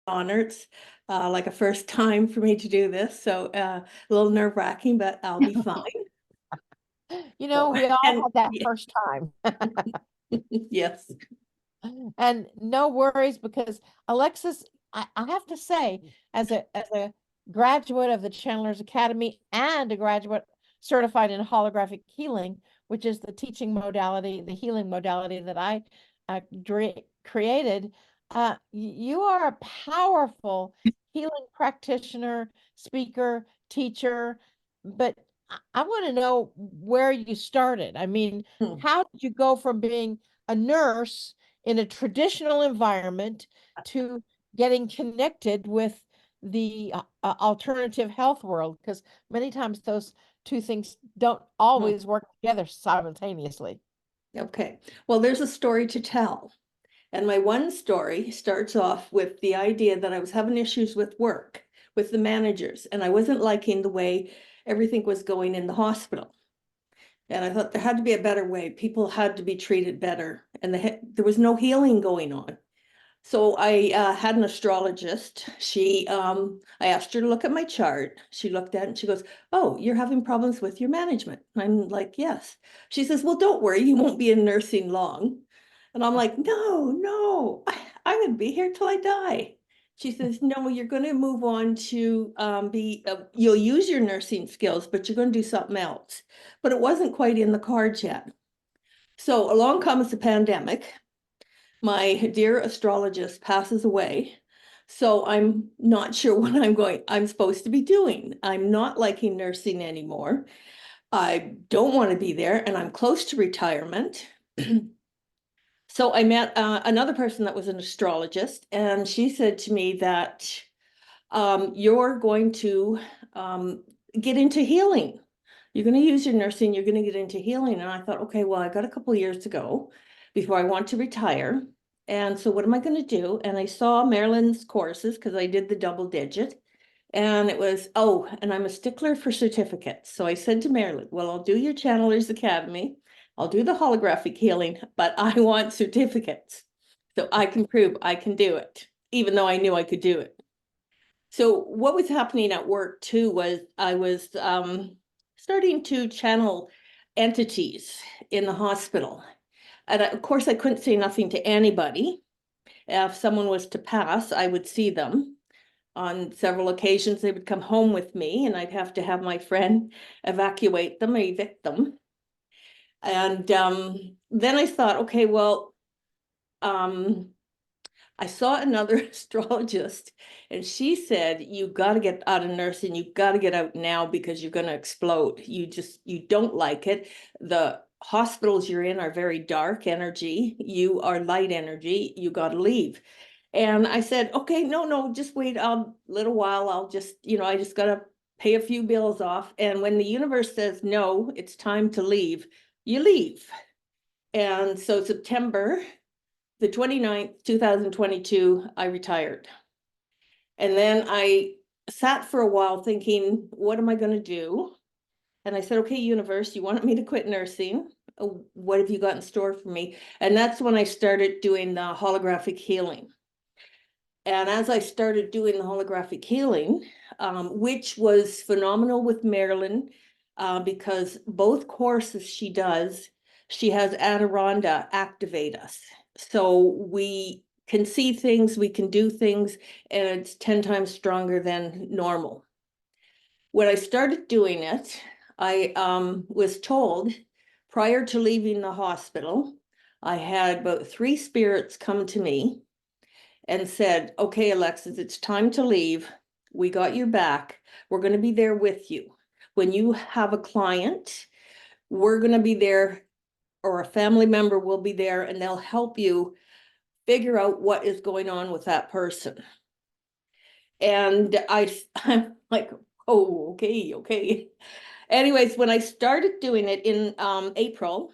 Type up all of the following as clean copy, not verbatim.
honor. It's like a first time for me to do this, so a little nerve-wracking, but I'll be fine. You know, we all And had that first time. yes. And no worries, because Alexis, I have to say, as a graduate of the Chandler's Academy and a graduate certified in holographic healing, which is the teaching modality, the healing modality that I created, you are a powerful healing practitioner, speaker, teacher. But I want to know where you started. I mean, Hmm. how did you go from being a nurse in a traditional environment to getting connected with the alternative health world? Because many times those two things don't Hmm. always work together simultaneously. Okay. Well, there's a story to tell. And my one story starts off with the idea that I was having issues with work, with the managers, and I wasn't liking the way everything was going in the hospital. And I thought there had to be a better way. People had to be treated better, and there was no healing going on. So I had an astrologist. I asked her to look at my chart. She looked at it and she goes, "Oh, you're having problems with your management." I'm like, "Yes." She says, "Well, don't worry, you won't be in nursing long." And I'm like, "No, no, I'm going to be here till I die." She says, "No, you're going to move on to you'll use your nursing skills, but you're going to do something else." But it wasn't quite in the cards yet. So along comes the pandemic. My dear astrologist passes away. So I'm not sure what I'm supposed to be doing. I'm not liking nursing anymore. I don't want to be there, and I'm close to retirement. So I met another person that was an astrologist, and she said to me that you're going to get into healing. You're going to use your nursing, you're going to get into healing. And I thought, okay, well, I got a couple of years to go before I want to retire. And so what am I going to do? And I saw Marilyn's courses because I did the double digit. And it was, oh, and I'm a stickler for certificates. So I said to Marilyn, well, I'll do your Channelers Academy. I'll do the holographic healing, but I want certificates so I can prove I can do it, even though I knew I could do it. So what was happening at work too was I was starting to channel entities in the hospital. And of course, I couldn't say nothing to anybody. If someone was to pass, I would see them. On several occasions, they would come home with me, and I'd have to have my friend evacuate them, evict them. And then I thought, okay, well, um, I saw another astrologist, and she said, you got to get out of nursing. You got to get out now because you're going to explode. You don't like it. The hospitals you're in are very dark energy. You are light energy. You got to leave. And I said, okay, no, just wait a little while. I'll just, I just got to pay a few bills off. And when the universe says, no, it's time to leave, you leave. And so September the 29th, 2022, I retired. And then I sat for a while thinking, what am I going to do? And I said, okay, universe, you wanted me to quit nursing. What have you got in store for me? And that's when I started doing the holographic healing. And as I started doing the holographic healing, which was phenomenal with Marilyn, because both courses she does, she has Adironda activate us. So we can see things, we can do things, and it's 10 times stronger than normal. When I started doing it, I was told prior to leaving the hospital, I had about 3 spirits come to me and said, okay, Alexis, it's time to leave. We got your back. We're going to be there with you. When you have a client, we're going to be there, or a family member will be there, and they'll help you figure out what is going on with that person. And I'm like, oh, okay. Anyways, when I started doing it in April,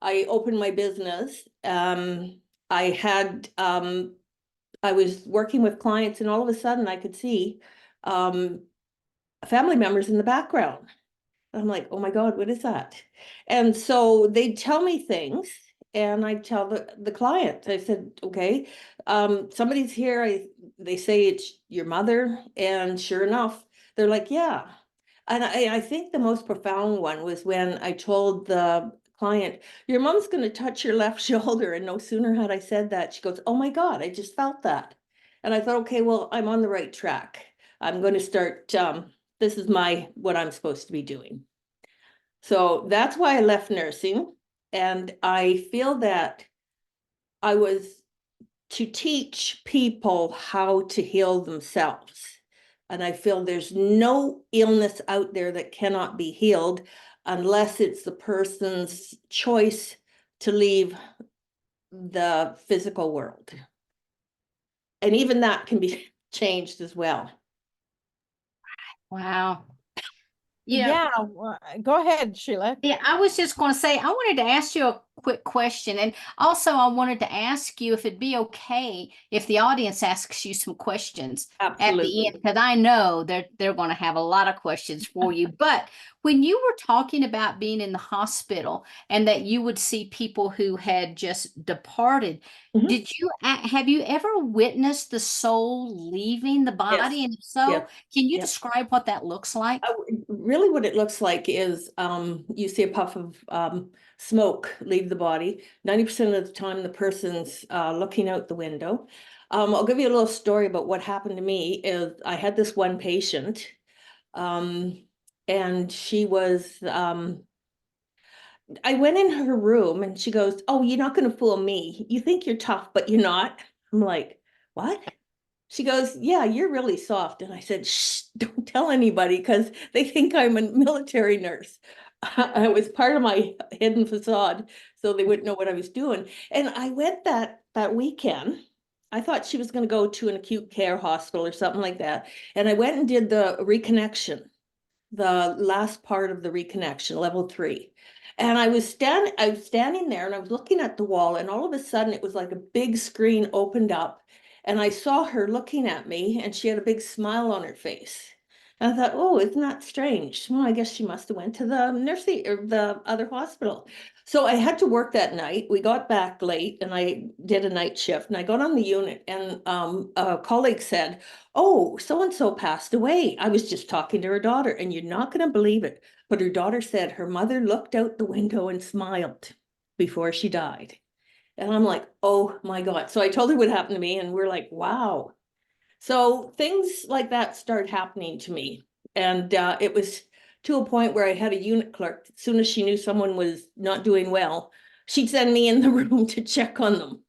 I opened my business. I was working with clients, and all of a sudden I could see family members in the background. And I'm like, oh my God, what is that? And so they'd tell me things, and I'd tell the client, I said, okay, somebody's here. they say it's your mother, and sure enough, they're like, yeah. And I think the most profound one was when I told the client, your mom's going to touch your left shoulder. And no sooner had I said that, she goes, oh my God, I just felt that. And I thought, okay, well, I'm on the right track. I'm going to start, this is what I'm supposed to be doing. So that's why I left nursing. And I feel that I was to teach people how to heal themselves. And I feel there's no illness out there that cannot be healed unless it's the person's choice to leave the physical world. And even that can be changed as well. Wow. Yeah, go ahead, Sheila. Yeah, I was just going to say, I wanted to ask you a quick question. And also, I wanted to ask you if it'd be okay if the audience asks you some questions at the Absolutely. end, because I know they're going to have a lot of questions for you. But when you were talking about being in the hospital and that you would see people who had just departed, Mhm. have you ever witnessed the soul leaving the body? Yes. And if so, Yes. can you Yes. describe what that looks like? Really what it looks like is you see a puff of smoke leave the body. 90% of the time the person's looking out the window. I'll give you a little story about what happened to me. Is I had this one patient and she was I went in her room and she goes, oh, you're not going to fool me. You think you're tough, but you're not. I'm like, what? She goes, yeah, you're really soft. And I said, shh, don't tell anybody because they think I'm a military nurse. It was part of my hidden facade, so they wouldn't know what I was doing. And I went that weekend. I thought she was going to go to an acute care hospital or something like that. And I went and did the reconnection, the last part of the reconnection, level 3. And I was standing there and I was looking at the wall, and all of a sudden it was like a big screen opened up and I saw her looking at me and she had a big smile on her face. And I thought, oh, isn't that strange? Well, I guess she must have went to the nursing or the other hospital. So I had to work that night. We got back late and I did a night shift and I got on the unit and a colleague said, oh, so-and-so passed away. I was just talking to her daughter and you're not going to believe it. But her daughter said her mother looked out the window and smiled before she died. And I'm like, oh my God. So I told her what happened to me and we're like, wow. So things like that started happening to me. And it was to a point where I had a unit clerk. As soon as she knew someone was not doing well, she'd send me in the room to check on them.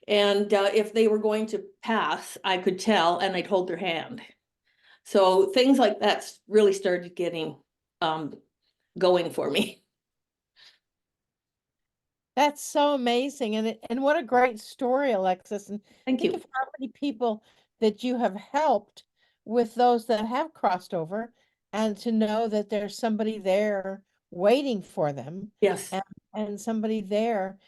And if they were going to pass, I could tell and I'd hold their hand. So things like that really started getting going for me. That's so amazing. And what a great story, Alexis. And Thank think you. of how many people that you have helped with those that have crossed over, and to know that there's somebody there waiting for them, Yes. and somebody there.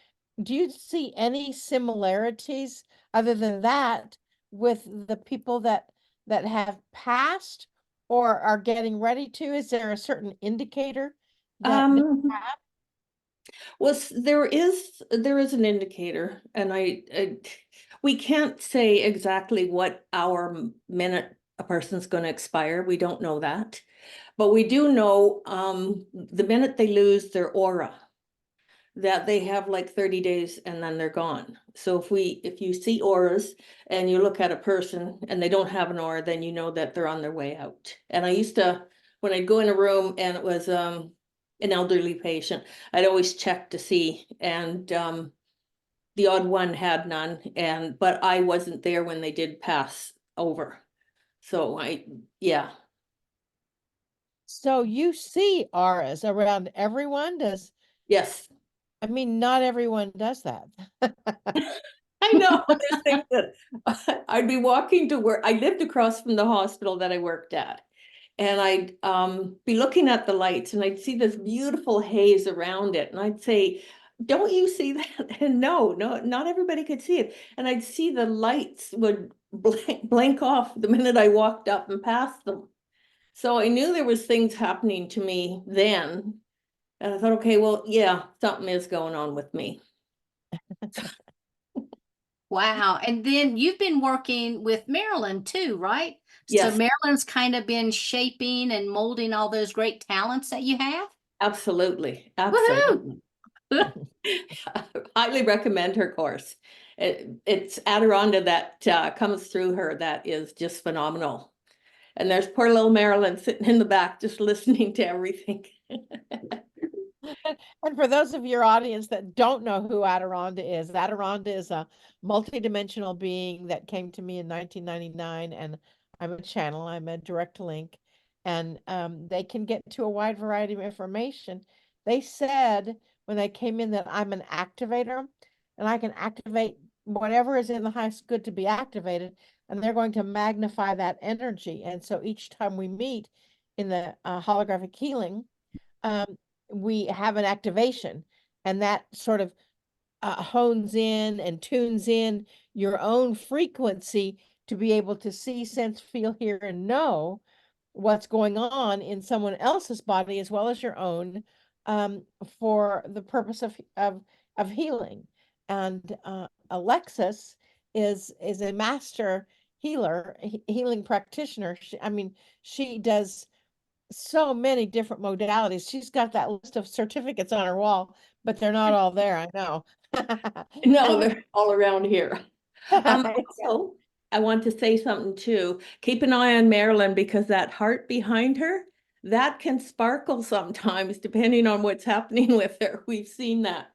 Do you see any similarities other than that with the people that have passed or are getting ready to? Is there a certain indicator that they Um, have? well, there is an indicator, and we can't say exactly what hour minute a person's going to expire. We don't know that, but we do know the minute they lose their aura, that they have like 30 days and then they're gone. So if you see auras and you look at a person and they don't have an aura, then you know that they're on their way out. And I used to, when I'd go in a room and it was an elderly patient, I'd always check to see, and the odd one had none, but I wasn't there when they did pass over. So yeah. So you see auras around everyone? Yes. I mean, not everyone does that. I know. There's things that I'd be walking to work. I lived across from the hospital that I worked at. And I'd be looking at the lights and I'd see this beautiful haze around it. And I'd say, don't you see that? And no, not everybody could see it. And I'd see the lights would blank off the minute I walked up and passed them. So I knew there was things happening to me then. And I thought, okay, well, yeah, something is going on with me. Wow. And then you've been working with Marilyn too, right? So Yes, Marilyn's kind of been shaping and molding all those great talents that you have. absolutely, Woohoo! absolutely. Highly recommend her course. It's Adironda that comes through her that is just phenomenal. And there's poor little Marilyn sitting in the back just listening to everything. And for those of your audience that don't know who Adironda is a multidimensional being that came to me in 1999, and I'm a channel, I'm a direct link, and they can get to a wide variety of information. They said when they came in that I'm an activator, and I can activate whatever is in the highest good to be activated, and they're going to magnify that energy. And so each time we meet in the holographic healing, um, we have an activation, and that sort of hones in and tunes in your own frequency to be able to see, sense, feel, hear, and know what's going on in someone else's body as well as your own, for the purpose of healing. And Alexis is a master healer, healing practitioner. I mean, she does so many different modalities. She's got that list of certificates on her wall, but they're not all there, I know. No, And we- they're all around here. Also, I want to say something too. Keep an eye on Marilyn because that heart behind her, that can sparkle sometimes depending on what's happening with her. We've seen that.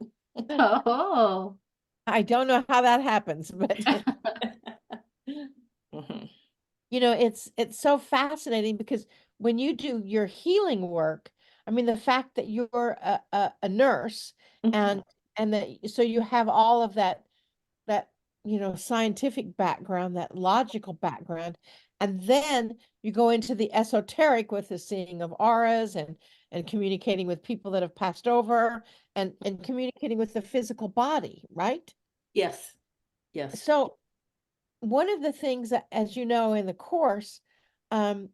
Oh. I don't know how that happens, but Mhm. it's so fascinating because when you do your healing work, I mean, the fact that you're a nurse, and that so you have all of that scientific background, that logical background, and then you go into the esoteric with the seeing of auras and communicating with people that have passed over, and communicating with the physical body, right? Yes, yes. So one of the things that, as you know, in the course, um,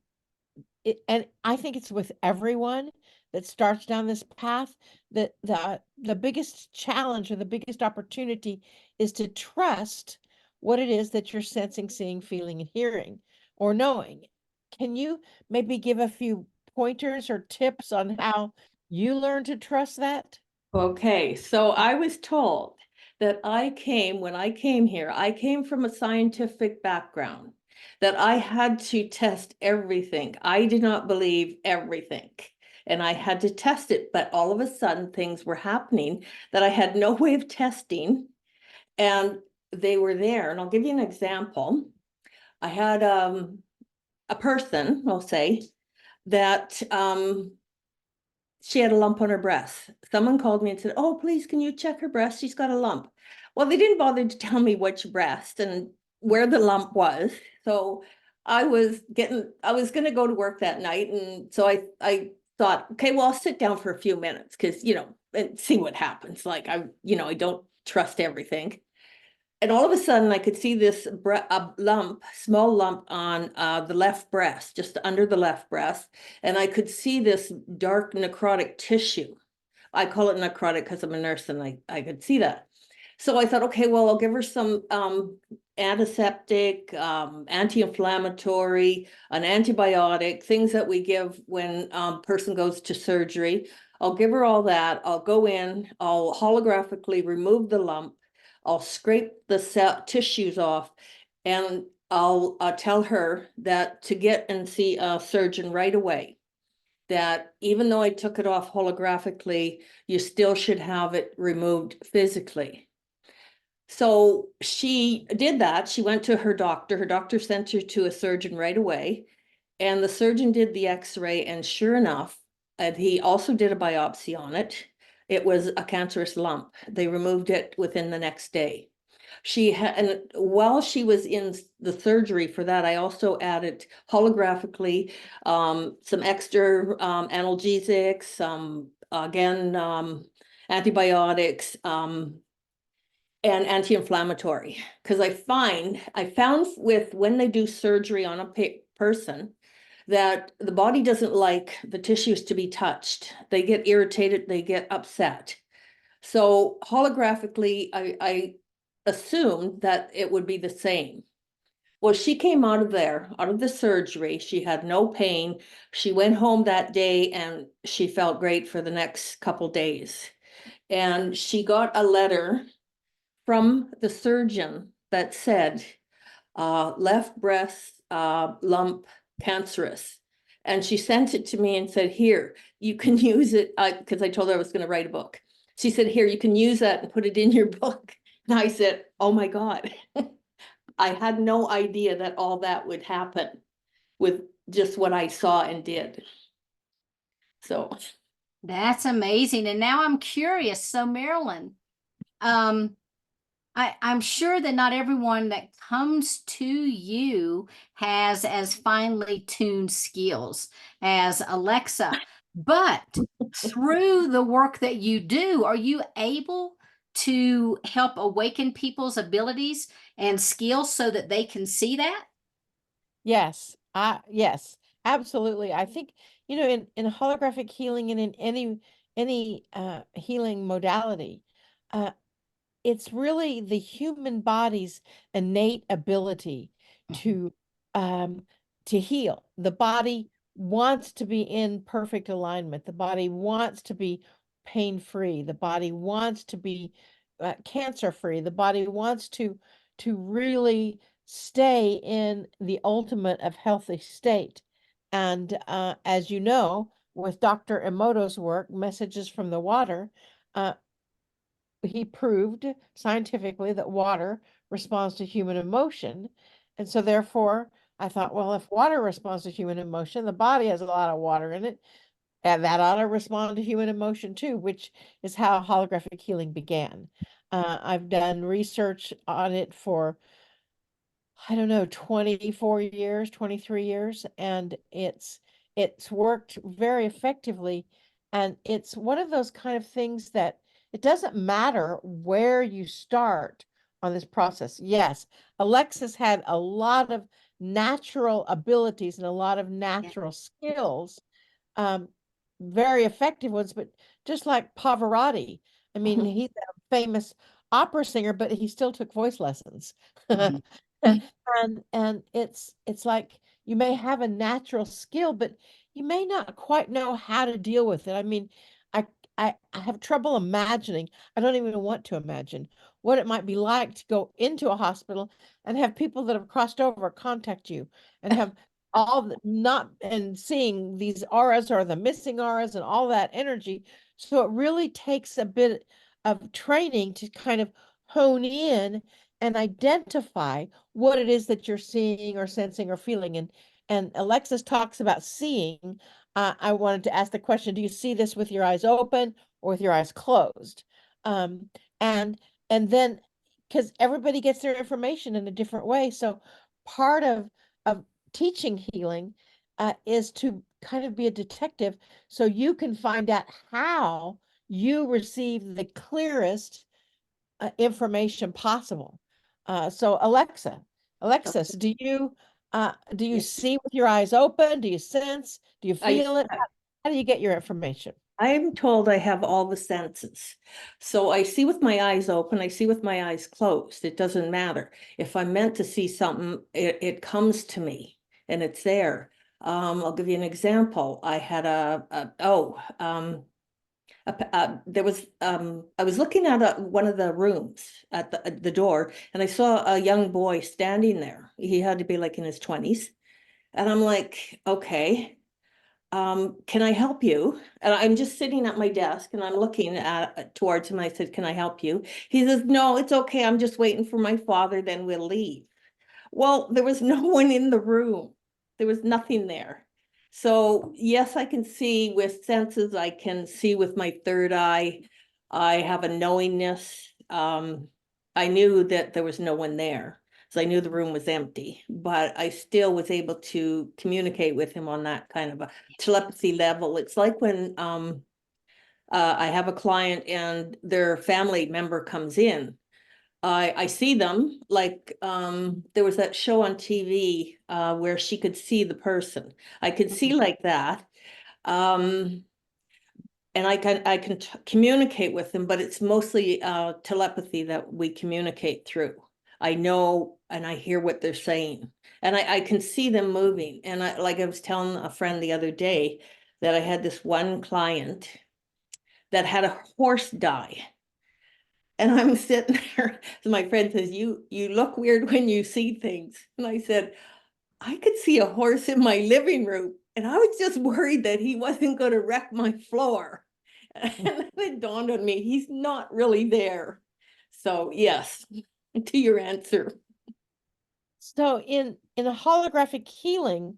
and I think it's with everyone that starts down this path, that the biggest challenge or the biggest opportunity is to trust what it is that you're sensing, seeing, feeling, and hearing, or knowing. Can you maybe give a few pointers or tips on how you learn to trust that? Okay, so I was told that when I came here, I came from a scientific background, that I had to test everything. I did not believe everything, and I had to test it, but all of a sudden things were happening that I had no way of testing, and they were there. And I'll give you an example. I had a person, I'll say, that she had a lump on her breast. Someone called me and said, "Oh, please, can you check her breast? She's got a lump." Well, they didn't bother to tell me which breast and where the lump was. So I was going to go to work that night. And so I thought, okay, well, I'll sit down for a few minutes because, and see what happens. Like I don't trust everything. And all of a sudden I could see this small lump on the left breast, just under the left breast. And I could see this dark necrotic tissue. I call it necrotic because I'm a nurse and I could see that. So I thought, okay, well, I'll give her some antiseptic, anti-inflammatory, an antibiotic, things that we give when a person goes to surgery. I'll give her all that. I'll go in, I'll holographically remove the lump. I'll scrape the tissues off, and I'll tell her that to get and see a surgeon right away. That even though I took it off holographically, you still should have it removed physically. So she did that. She went to her doctor. Her doctor sent her to a surgeon right away. And the surgeon did the x-ray, and sure enough, and he also did a biopsy on it. It was a cancerous lump. They removed it within the next day. And while she was in the surgery for that, I also added holographically some extra analgesics, some again antibiotics, and anti-inflammatory. Because I found with when they do surgery on a person that the body doesn't like the tissues to be touched. They get irritated, they get upset. So holographically, I assumed that it would be the same. Well, she came out of there, out of the surgery. She had no pain. She went home that day and she felt great for the next couple days. And she got a letter from the surgeon that said, left breast lump cancerous. And she sent it to me and said, here, you can use it, because I told her I was going to write a book. She said, here, you can use that and put it in your book. And I said, oh my God. I had no idea that all that would happen with just what I saw and did. So That's amazing. And now I'm curious. So Marilyn, I'm sure that not everyone that comes to you has as finely tuned skills as Alexa, but through the work that you do, are you able to help awaken people's abilities and skills so that they can see that? Yes, yes, absolutely. I think, in holographic healing and in any healing modality, uh, it's really the human body's innate ability to um to heal. The body wants to be in perfect alignment. The body wants to be pain-free. The body wants to be cancer-free. The body wants to really stay in the ultimate of healthy state. And as you know, with Dr. Emoto's work, Messages from the Water, uh, he proved scientifically that water responds to human emotion. And so therefore, I thought, well, if water responds to human emotion, the body has a lot of water in it, and that ought to respond to human emotion too, which is how holographic healing began. I've done research on it for, I don't know, 24 years, 23 years, and it's worked very effectively. And it's one of those kind of things that it doesn't matter where you start on this process. Yes, Alexis had a lot of natural abilities and a lot of Yeah. natural skills, um, very effective ones, but just like Pavarotti, I mean, he's a famous opera singer, but he still took voice lessons. Mhm. And it's like you may have a natural skill, but you may not quite know how to deal with it. I mean, I I have trouble imagining. I don't even want to imagine what it might be like to go into a hospital and have people that have crossed over contact you and have all the not and seeing these auras or the missing auras and all that energy. So it really takes a bit of training to kind of hone in and identify what it is that you're seeing or sensing or feeling. And Alexis talks about seeing. I wanted to ask the question: do you see this with your eyes open or with your eyes closed? Um, and and then because everybody gets their information in a different way, so part of teaching healing is to kind of be a detective, so you can find out how you receive the clearest information possible. So Alexis, do you yes, see with your eyes open? Do you sense? Do you I, feel it? How do you get your information? I'm told I have all the senses. So I see with my eyes open, I see with my eyes closed. It doesn't matter. If I'm meant to see something, it comes to me and it's there. I'll give you an example. I had there was I was looking at one of the rooms at the door, and I saw a young boy standing there. He had to be like in his 20s. And I'm like, okay, can I help you? And I'm just sitting at my desk and I'm looking towards him. I said, can I help you? He says, no, it's okay. I'm just waiting for my father, then we'll leave. Well, there was no one in the room. There was nothing there. So yes, I can see with senses. I can see with my third eye. I have a knowingness. I knew that there was no one there. So I knew the room was empty, but I still was able to communicate with him on that kind of a telepathy level. It's like when I have a client and their family member comes in. I see them like there was that show on TV where she could see the person. I could see like that. Um, and I can communicate with them, but it's mostly telepathy that we communicate through. I know and I hear what they're saying, and I can see them moving. And like I was telling a friend the other day that I had this one client that had a horse die. And I'm sitting there, so my friend says, you look weird when you see things. And I said, I could see a horse in my living room, and I was just worried that he wasn't going to wreck my floor. And then it dawned on me, he's not really there. So yes, to your answer. So in a holographic healing,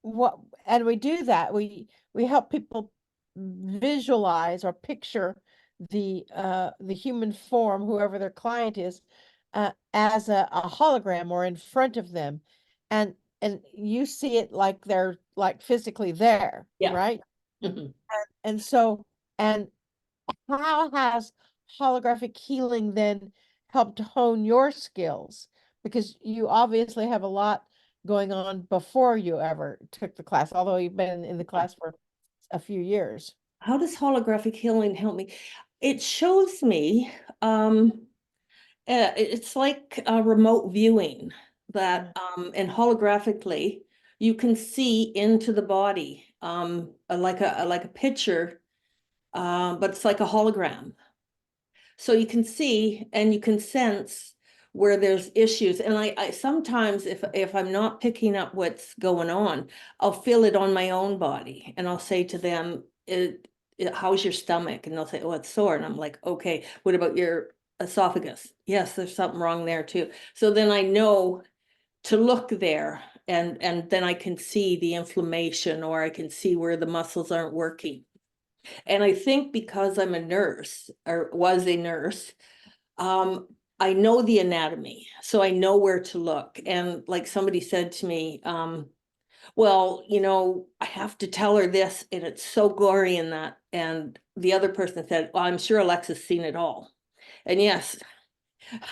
what and we do that, we help people visualize or picture the human form, whoever their client is, as a hologram or in front of them, and you see it like they're like physically there, Yeah. right? Mhm. And so, and how has holographic healing then helped hone your skills? Because you obviously have a lot going on before you ever took the class, although you've been in the class for a few years. How does holographic healing help me? It shows me, it's like a remote viewing that, and holographically, you can see into the body, like a picture, but it's like a hologram. So you can see and you can sense where there's issues. And I sometimes, if I'm not picking up what's going on, I'll feel it on my own body, and I'll say to them, how's your stomach? And they'll say, oh, it's sore. And I'm like, okay, what about your esophagus? Yes, there's something wrong there too. So then I know to look there, and then I can see the inflammation, or I can see where the muscles aren't working. And I think because I'm a nurse, or was a nurse, I know the anatomy, so I know where to look. And like somebody said to me, well, I have to tell her this, and it's so gory in that. And the other person said, well, I'm sure Alexis seen it all. And yes,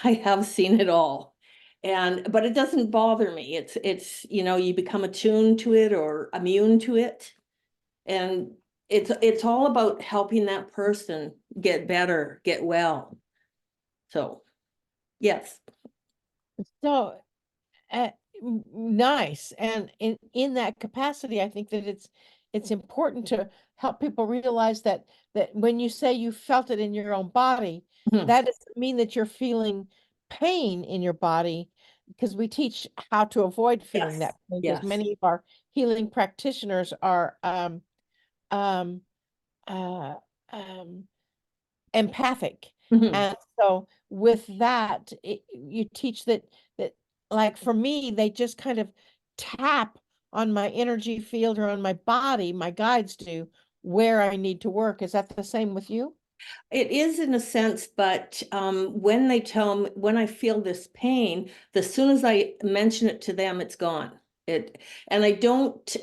I have seen it all. But it doesn't bother me. It's you become attuned to it or immune to it. And it's all about helping that person get better, get well. So yes. So nice. And in that capacity, I think that it's important to help people realize that when you say you felt it in your own body, Mhm. that doesn't mean that you're feeling pain in your body, because we teach how to avoid feeling Yes. that pain, because Yes. many of our healing practitioners are um uh empathic. Mhm. And so with that, you teach that like for me, they just kind of tap on my energy field or on my body, my guides do, where I need to work. Is that the same with you? It is in a sense, but when they tell me, when I feel this pain, as soon as I mention it to them, it's gone. And I don't,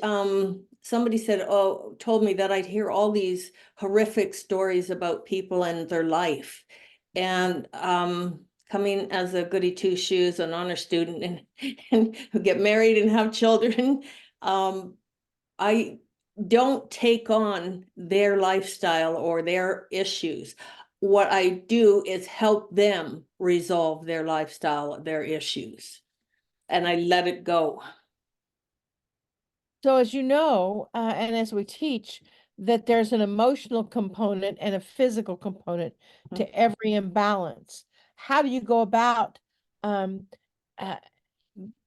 somebody said, oh, told me that I'd hear all these horrific stories about people and their life. And coming as a goody two shoes, an honor student, and get married and have children, I don't take on their lifestyle or their issues. What I do is help them resolve their lifestyle, their issues, and I let it go. So as you know, and as we teach, that there's an emotional component and a physical component to every imbalance. How do you go about um, uh,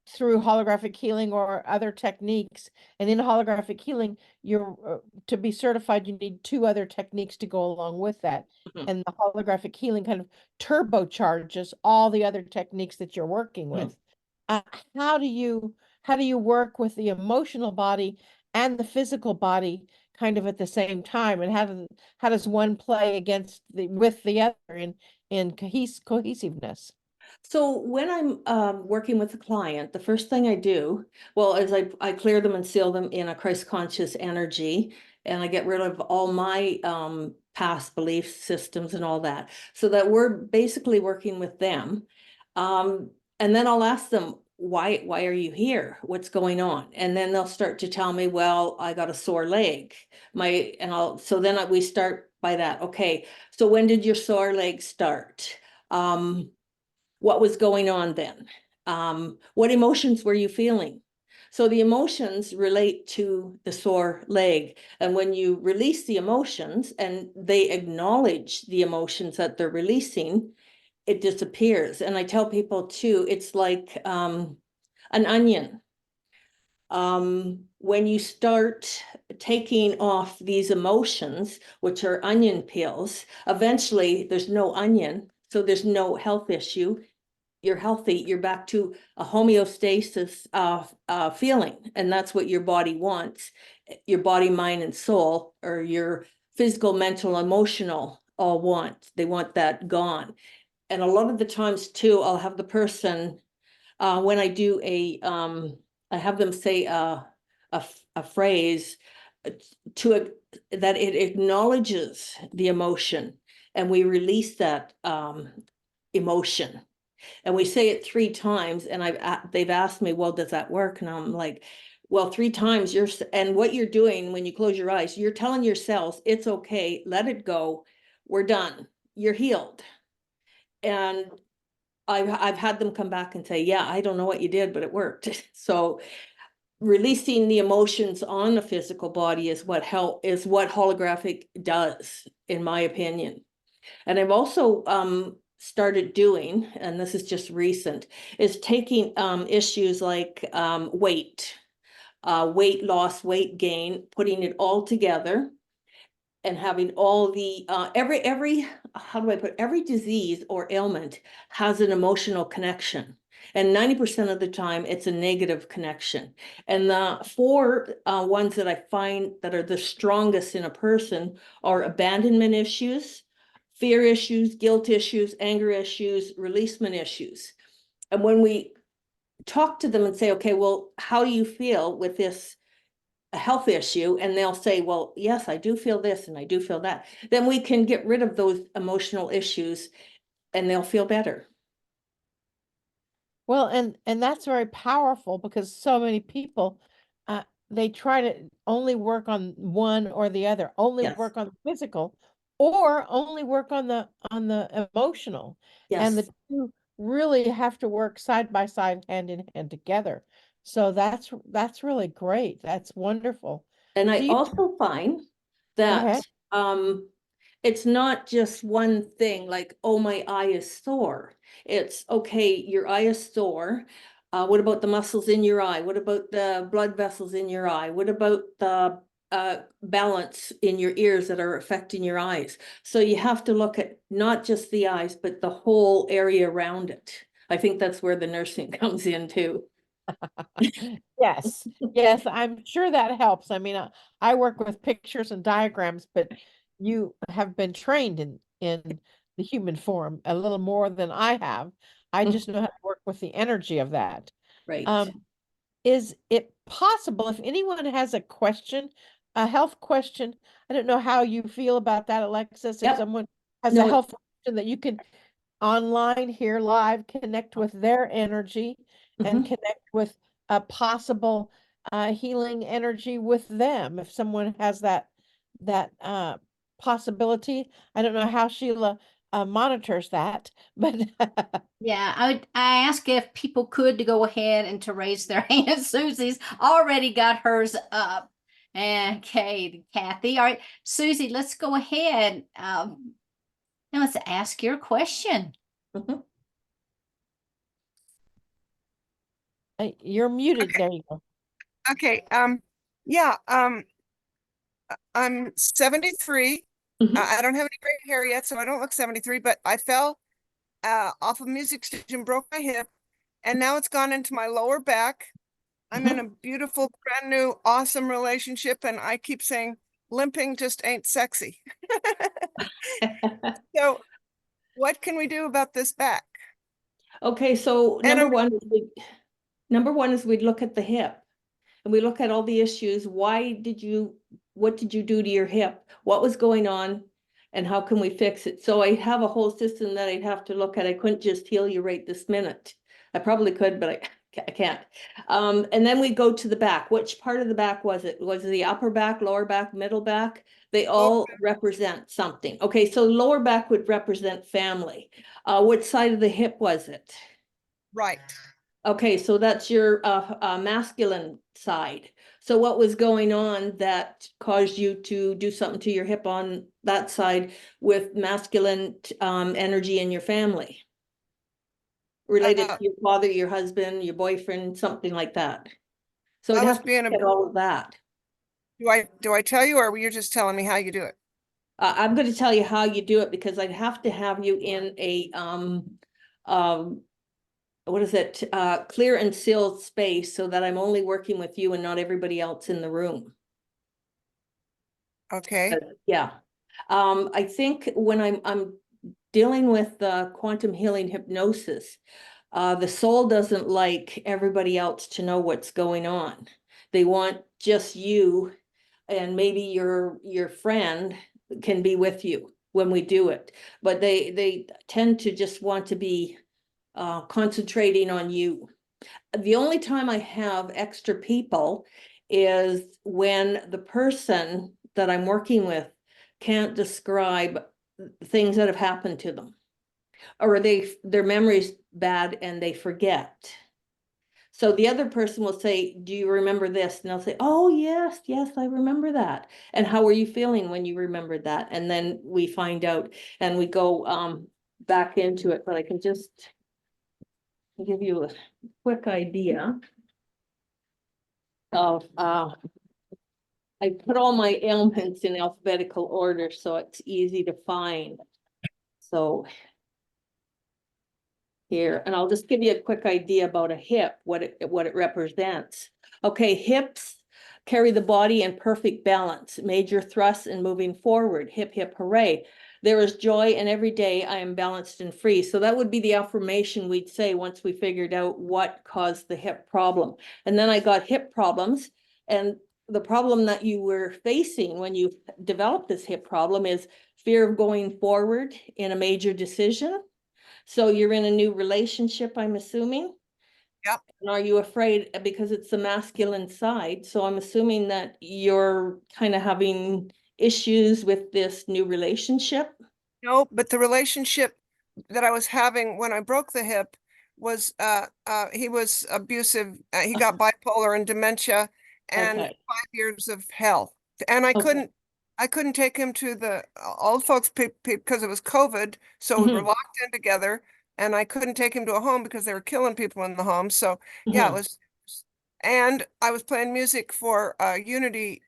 through holographic healing or other techniques? And in holographic healing, you're to be certified, you need two other techniques to go along with that. Mhm. And the holographic healing kind of turbocharges all the other techniques that you're working Mhm. with. Uh, how do you work with the emotional body and the physical body kind of at the same time? And how does one play against with the other in cohesiveness? So when I'm working with a client, the first thing I do, well, is I clear them and seal them in a Christ conscious energy, and I get rid of all my past belief systems and all that, so that we're basically working with them. And then I'll ask them, why are you here? What's going on? And then they'll start to tell me, well, I got a sore leg. So then we start by that. Okay, so when did your sore leg start? What was going on then? What emotions were you feeling? So the emotions relate to the sore leg. And when you release the emotions and they acknowledge the emotions that they're releasing, it disappears. And I tell people too, it's like an onion. When you start taking off these emotions, which are onion peels, eventually there's no onion, so there's no health issue. You're healthy, you're back to a homeostasis feeling, and that's what your body wants. Your body, mind, and soul, or your physical, mental, emotional, all want. They want that gone. And a lot of the times too, I'll have the person, when I do I have them say a phrase that it acknowledges the emotion, and we release that emotion. And we say it 3 times, and they've asked me, well, does that work? And I'm like, well, 3 times and what you're doing when you close your eyes, you're telling your cells, it's okay, let it go, we're done, you're healed. And I've had them come back and say, yeah, I don't know what you did, but it worked. So releasing the emotions on the physical body is what holographic does, in my opinion. And I've also started doing, and this is just recent, is taking issues like weight loss, weight gain, putting it all together, and having all the every how do I put, every disease or ailment has an emotional connection. And 90% of the time, it's a negative connection. And the 4 ones that I find that are the strongest in a person are abandonment issues, fear issues, guilt issues, anger issues, releasement issues. And when we talk to them and say, okay, well, how do you feel with this health issue? And they'll say, well, yes, I do feel this and I do feel that. Then we can get rid of those emotional issues and they'll feel better. Well, and that's very powerful because so many people, they try to only work on one or the other, only Yes. work on the physical, or only work on the emotional. And the Yes. two really have to work side by side, hand in hand together. So that's really great. That's wonderful. And Do I you also find go that ahead? it's not just one thing, like, oh, my eye is sore. It's okay, your eye is sore. What about the muscles in your eye? What about the blood vessels in your eye? What about the balance in your ears that are affecting your eyes? So you have to look at not just the eyes, but the whole area around it. I think that's where the nursing comes in too. Yes, yes, I'm sure that helps. I mean, I work with pictures and diagrams, but you have been trained in the human form a little more than I have. I just know how to work with the energy of that. Right. Is it possible if anyone has a question, a health question? I don't know how you feel about that, Alexis. If Yep. someone has a No, health question that you can online here live, connect with their energy and connect with a possible healing energy with them. If someone has that possibility, I don't know how Sheila monitors that, but Yeah, I ask if people could to go ahead and to raise their hand. Susie's already got hers up. Okay, Kathy. All right, Susie, let's go ahead. Now let's ask your question. you're muted. Okay. There you go. Okay. Yeah. I'm 73. I don't have any gray hair yet, so I don't look 73, but I fell off a music station, broke my hip, and now it's gone into my lower back. I'm in a beautiful, brand new, awesome relationship, and I keep saying limping just ain't sexy. So what can we do about this back? Okay, so And number one is we'd look at the hip, and we look at all the issues. What did you do to your hip? What was going on? And how can we fix it? So I have a whole system that I'd have to look at. I couldn't just heal you right this minute. I probably could, but I I can't. And then we go to the back. Which part of the back was it? Was it the upper back, lower back, middle back? They all represent something. Okay, so lower back would represent family. Which side of the hip was it? Right. Okay, so that's your masculine side. So what was going on that caused you to do something to your hip on that side with masculine energy in your family? Related to your father, your husband, your boyfriend, something like that. So I I'd was have to being get all of that. do I tell you, or were you just telling me how you do it? I'm going to tell you how you do it because I'd have to have you in a what is it? Clear and sealed space so that I'm only working with you and not everybody else in the room. Okay. Yeah. I think when I'm dealing with quantum healing hypnosis, the soul doesn't like everybody else to know what's going on. They want just you, and maybe your friend can be with you when we do it. But they tend to just want to be concentrating on you. The only time I have extra people is when the person that I'm working with can't describe things that have happened to them, or their memory's bad and they forget. So the other person will say, do you remember this? And I'll say, oh, yes, yes, I remember that. And how were you feeling when you remembered that? And then we find out and we go back into it, but I can just give you a quick idea of, I put all my ailments in alphabetical order, so it's easy to find. So here, and I'll just give you a quick idea about a hip, what it represents. Okay, hips carry the body in perfect balance, major thrust and moving forward. Hip, hip, hooray. There is joy, and every day I am balanced and free. So that would be the affirmation we'd say once we figured out what caused the hip problem. And then I got hip problems, and the problem that you were facing when you developed this hip problem is fear of going forward in a major decision. So you're in a new relationship, I'm assuming? Yep. And are you afraid because it's the masculine side? So I'm assuming that you're kind of having issues with this new relationship? No, but the relationship that I was having when I broke the hip was he was abusive. He got bipolar and dementia and Okay. 5 years of hell. And Okay. I couldn't take him to the old folks because it was COVID. So we were Mhm, locked in together, and I couldn't take him to a home because they were killing people in the home. So yeah, it mhm. was, and I was playing music for Unity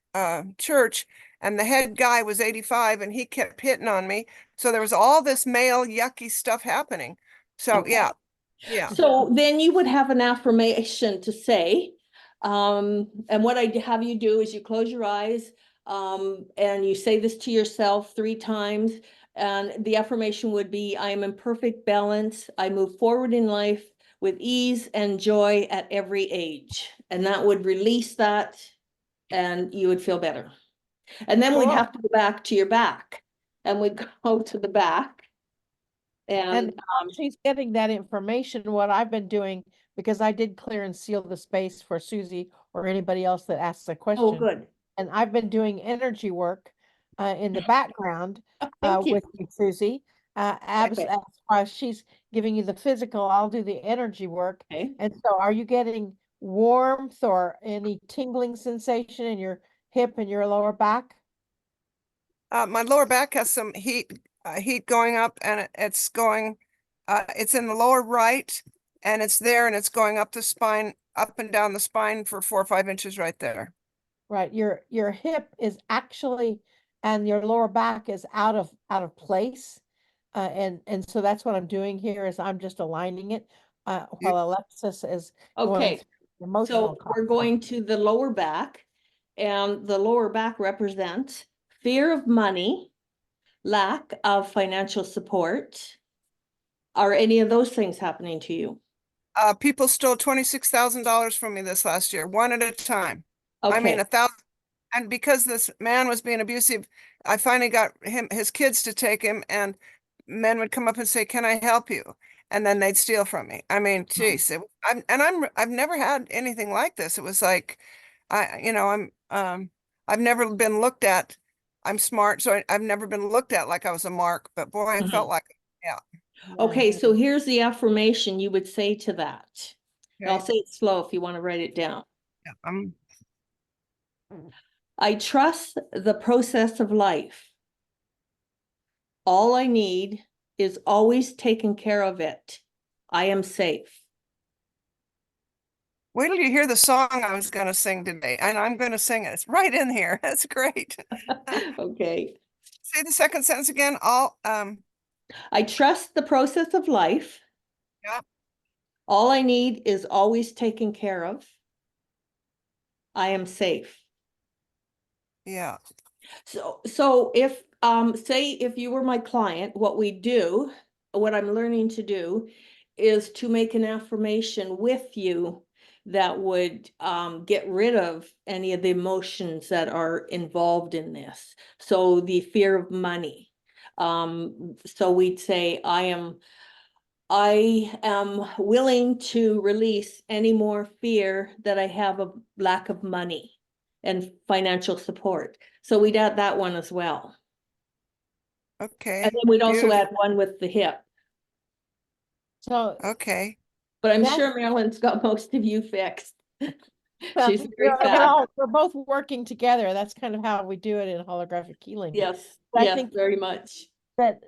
Church, and the head guy was 85 and he kept hitting on me. So there was all this male yucky stuff happening. So Okay. yeah, yeah. So then you would have an affirmation to say, and what I have you do is you close your eyes, and you say this to yourself 3 times. And the affirmation would be, I am in perfect balance. I move forward in life with ease and joy at every age. And that would release that, and you would feel better. And then we'd Cool. have to go back to your back, and we'd go to the back. And And while she's getting that information, what I've been doing, because I did clear and seal the space for Susie or anybody else that asks a oh, question, good. and I've been doing energy work in the background Thank you. with you, Susie. Okay. As far as she's giving you the physical, I'll do the energy work. Okay. And so, are you getting warmth or any tingling sensation in your hip and your lower back? My lower back has some heat going up, and it's going, it's in the lower right, and it's there, and it's going up the spine, up and down the spine for 4 or 5 inches right there. Right, your hip is actually, and your lower back is out of place. And so that's what I'm doing here is I'm just aligning it while Alexis is going Okay. through emotional So we're going to the lower back, and the lower back represents fear of money, lack of financial support. Are any of those things happening to you? People stole $26,000 from me this last year, one at a time. I mean, Okay. 1,000. And because this man was being abusive, I finally got his kids to take him, and men would come up and say, "Can I help you?" and then they'd steal from me. I mean, geez, I've never had anything like this. It was like, I've never been looked at. I'm smart, so I've never been looked at like I was a mark, but boy, I felt like, yeah. Okay, so here's the affirmation you would say to that. And I'll Okay. say it slow if you want to write it down. Yeah, I trust the process of life. All I need is always taken care of it. I am safe. wait till you hear the song I was going to sing today, and I'm going to sing it. It's right in here. That's great. Okay. Say the second sentence again. I trust the process of life. Yeah. All I need is always taken care of. I am safe. Yeah. So if say if you were my client, what I'm learning to do is to make an affirmation with you that would get rid of any of the emotions that are involved in this. So the fear of money. So we'd say, I am willing to release any more fear that I have of lack of money and financial support. So we'd add that one as well. Okay. And then we'd also Beautiful. add one with the hip. So Okay. But I'm That's- sure Marilyn's got most of you fixed. well, She's very we're fast. we're both working together. That's kind of how we do it in holographic healing. Yes, I yes, think very much. that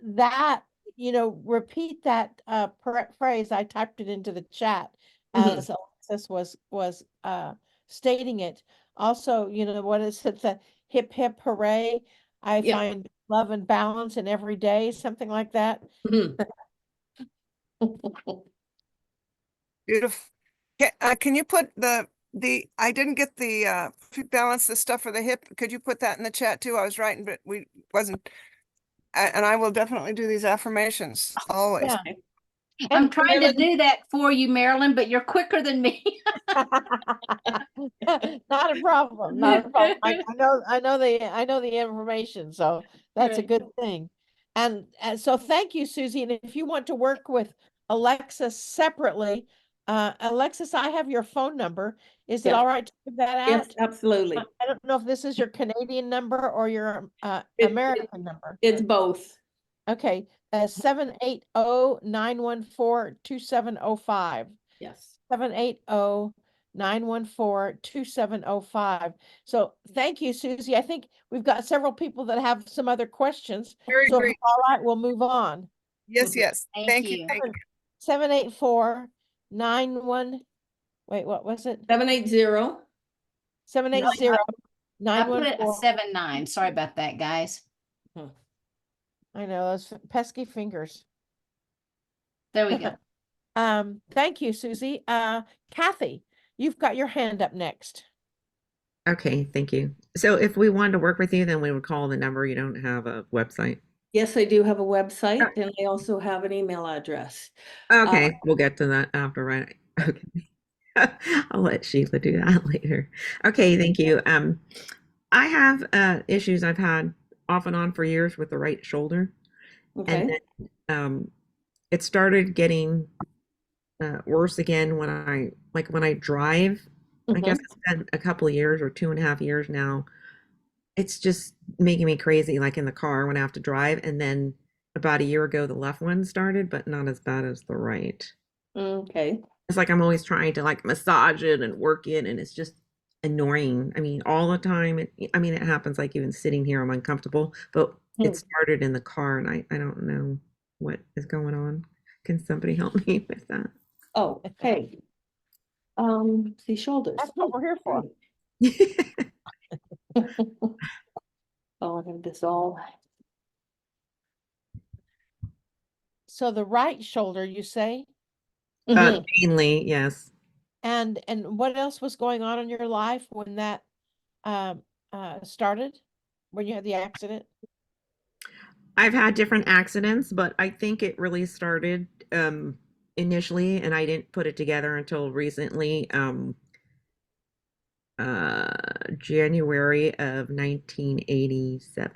repeat that phrase. I typed it into the chat Mhm. as Alexis was stating it. Also, what is it? The hip hip hooray! I Yeah. find love and balance in every day, something like that. Mhm. Beautiful. Can you put I didn't get the balance, the stuff for the hip. Could you put that in the chat too? I was writing, but we wasn't. And I will definitely do these affirmations always. Yeah. I'm trying to do that for you, Marilyn, but you're quicker than me. Not a problem. Not a problem. I know the information, so that's a Right. good thing. And so thank you, Susie. And if you want to work with Alexis separately, Alexis, I have your phone number. Is it Yeah. all right to give that Yes, out? absolutely. I don't know if this is your Canadian number or your American number. It's both. Okay, 780-914-2705. Yes. 780-914-2705. So thank you, Susie. I think we've got several people that have some other questions. Very So if great. it's all right, we'll move on. Yes, yes. Thank you. you. Thank you. 784-91. Wait, what was it? 780. 780 I put a 914. 7-9. Sorry about that, guys. I know those pesky fingers. There we go. Thank you, Susie. Kathy, you've got your hand up next. Okay, thank you. So if we wanted to work with you, then we would call the number. You don't have a website. Yes, I do have a website and I also have an email address. Okay, we'll get to that after, right? Okay. I'll let Sheila do that later. Okay, thank you. I have issues I've had off and on for years with the right shoulder. Okay. And then it started getting worse again when I drive. I guess it's been a couple of years or 2.5 years now. It's just making me crazy, like in the car when I have to drive. And then about a year ago, the left one started, but not as bad as the right. Okay. It's like I'm always trying to like massage it and work it, and it's just annoying. I mean, all the time. It happens like even sitting here, I'm uncomfortable, but it started in the car, and I don't know what is going on. Can somebody help me with that? Oh, okay. See, shoulders. That's what we're here for. Oh, I have this all. So the right shoulder, you say? Mainly, yes. And what else was going on in your life when that started? When you had the accident? I've had different accidents, but I think it really started initially, and I didn't put it together until recently, January of 1987.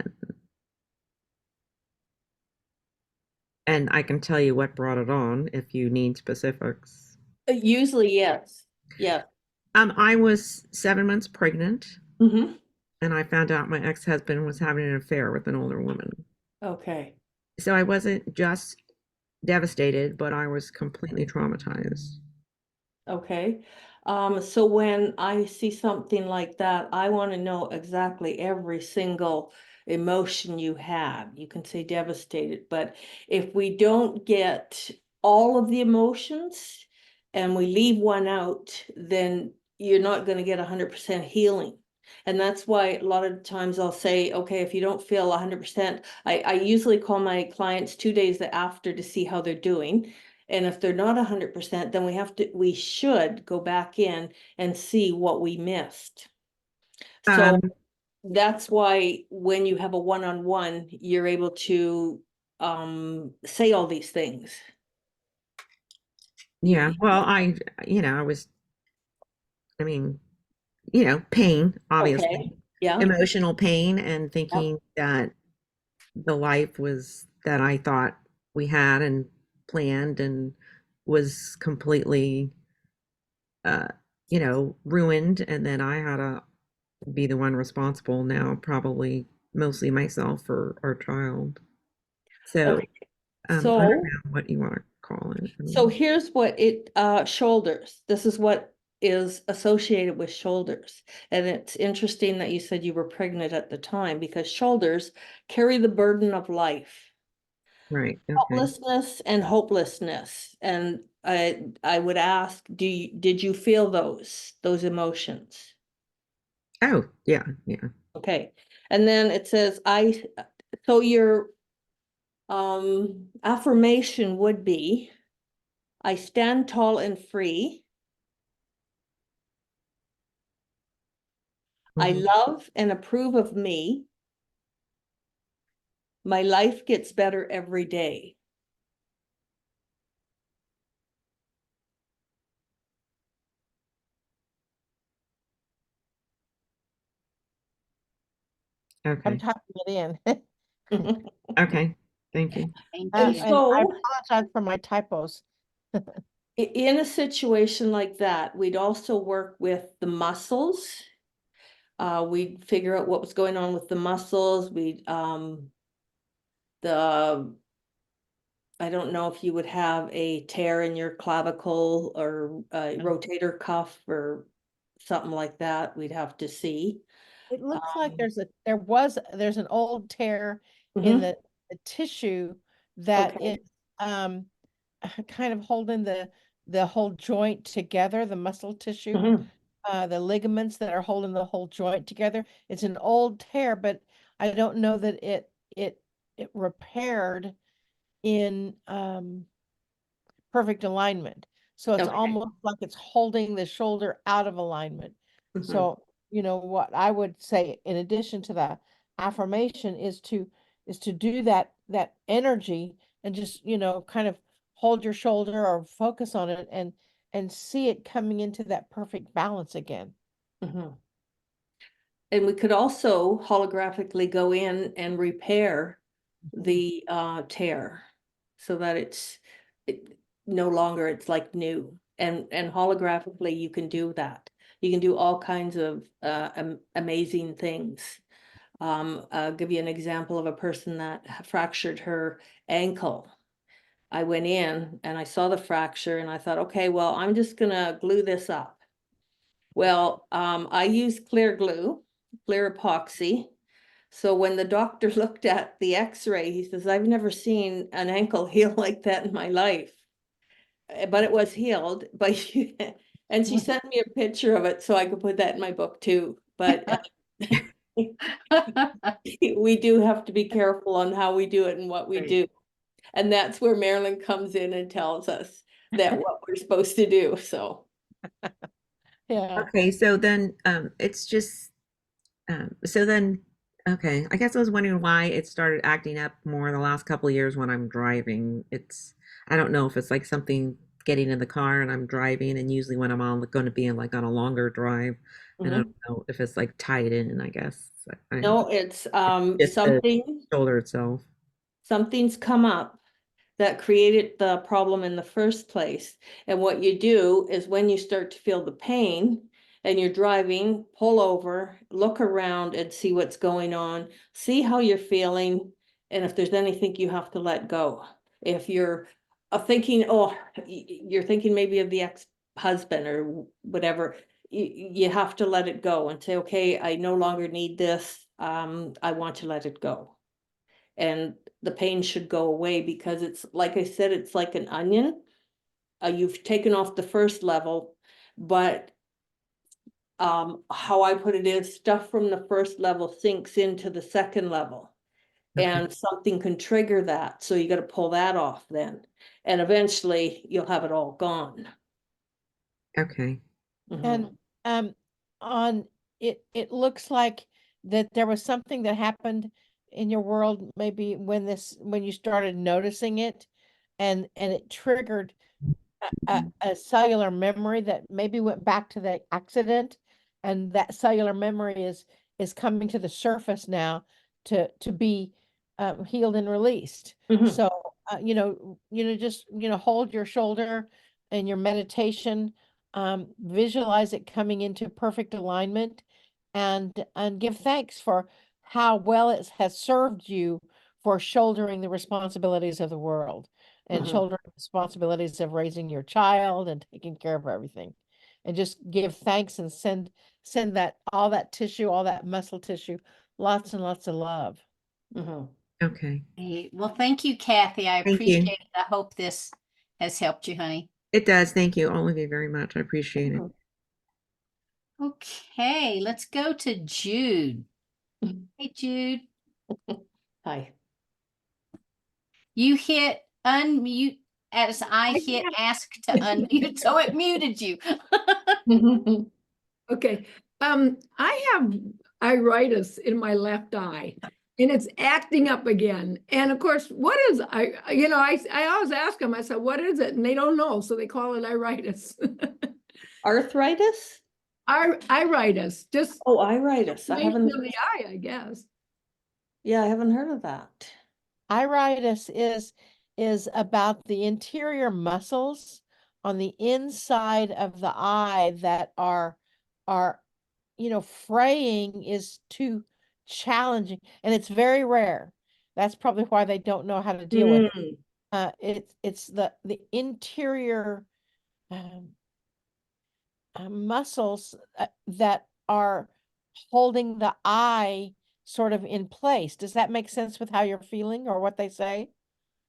And I can tell you what brought it on if you need specifics. Usually, yes. Yeah. I was 7 months pregnant, Mm-hmm. and I found out my ex-husband was having an affair with an older woman. Okay. So I wasn't just devastated, but I was completely traumatized. Okay. So when I see something like that, I want to know exactly every single emotion you have. You can say devastated, but if we don't get all of the emotions and we leave one out, then you're not going to get 100% healing. And that's why a lot of times I'll say, okay, if you don't feel 100%, I usually call my clients 2 days after to see how they're doing. And if they're not 100%, then we should go back in and see what we missed. So Um, that's why when you have a one-on-one, you're able to say all these things. yeah, well, I was, I mean, pain, Okay. obviously, Yeah. emotional pain, and Yep. thinking that the life was that I thought we had and planned and was completely, uh, ruined. And then I had to be the one responsible now, probably mostly myself for our child. So, Okay. I don't So know what you want to call it. I So mean, here's what shoulders. This is what is associated with shoulders. And it's interesting that you said you were pregnant at the time because shoulders carry the burden of life, right. Okay. helplessness and hopelessness. And I would ask, did you feel those emotions? Oh, yeah, yeah. Okay. And then it says so your affirmation would be, I stand tall and free. I Mhm. love and approve of me. My life gets better every day. I'm Okay. typing it in. Okay. Thank you. Thank And you. And I so apologize for my typos. in a situation like that, we'd also work with the muscles. We'd figure out what was going on with the muscles. The I don't know if you would have a tear in your clavicle or a rotator cuff or something like that. We'd have to see. It looks like Um, there's an old tear in mhm. the tissue that Okay. is um kind of holding the whole joint together, the muscle tissue, Mhm. the ligaments that are holding the whole joint together. It's an old tear, but I don't know that it repaired in perfect alignment. So it's Okay. almost like it's holding the shoulder out of alignment. Mhm. So, what I would say in addition to that affirmation is to do that energy and just, kind of hold your shoulder or focus on it and see it coming into that perfect balance again. Mhm. And we could also holographically go in and repair the tear so that it no longer it's like new. And holographically you can do that. You can do all kinds of amazing things. I'll give you an example of a person that fractured her ankle. I went in and I saw the fracture and I thought, okay, well, I'm just gonna glue this up. Well, I use clear glue, clear epoxy. So when the doctor looked at the x-ray, he says, I've never seen an ankle heal like that in my life. But it was healed. And she sent me a picture of it so I could put that in my book too. But we do have to be careful on how we do it and what we Right. do. And that's where Marilyn comes in and tells us that what we're supposed to do. So. Yeah. Okay. So then, it's just, so then, okay. I guess I was wondering why it started acting up more the last couple of years when I'm driving. I don't know if it's like something getting in the car and I'm driving, and usually when I'm going to be in like on a longer drive, and I don't Mhm. know if it's like tied in, I guess. No, it's Just the something shoulder itself. something's come up that created the problem in the first place. And what you do is when you start to feel the pain and you're driving, pull over, look around and see what's going on, see how you're feeling, and if there's anything you have to let go. If you're thinking, oh, you're thinking maybe of the ex-husband or whatever, you have to let it go and say, okay, I no longer need this. I want to let it go. And the pain should go away, because it's, like I said, it's like an onion. You've taken off the first level, but how I put it is, stuff from the first level sinks into the second level. Okay. And something can trigger that. So you got to pull that off then. And eventually you'll have it all gone. Okay. Mhm. And on it looks like that there was something that happened in your world, maybe when you started noticing it, and it triggered a cellular memory that maybe went back to the accident, and that cellular memory is coming to the surface now to be healed and released. Mhm. So just hold your shoulder in your meditation, visualize it coming into perfect alignment, and give thanks for how well it has served you for shouldering the responsibilities of the world and Mhm. shouldering responsibilities of raising your child and taking care of everything. And just give thanks and send that all that tissue, all that muscle tissue, lots and lots of love. Mhm. Okay. Hey, well, thank you, Kathy. I Thank you. appreciate it. I hope this has helped you, honey. It does. Thank you, all of you, very much. I appreciate it. Mhm. Okay, let's go to Jude. Mhm. Hey, Jude. Hi. You hit unmute as I hit ask to unmute, so it muted you. Okay, I have iritis in my left eye, and it's acting up again. And of course, what is I always ask them, I said, what is it? And they don't know, so they call it iritis. Arthritis? Iritis, just Oh, iritis. I inflammation haven't, of the eye, I guess. yeah, I haven't heard of that. Iritis is about the interior muscles on the inside of the eye that are fraying is too challenging, and it's very rare. That's probably why they don't know how to deal with it. It's the interior muscles that are holding the eye sort of in place. Does that make sense with how you're feeling or what they say?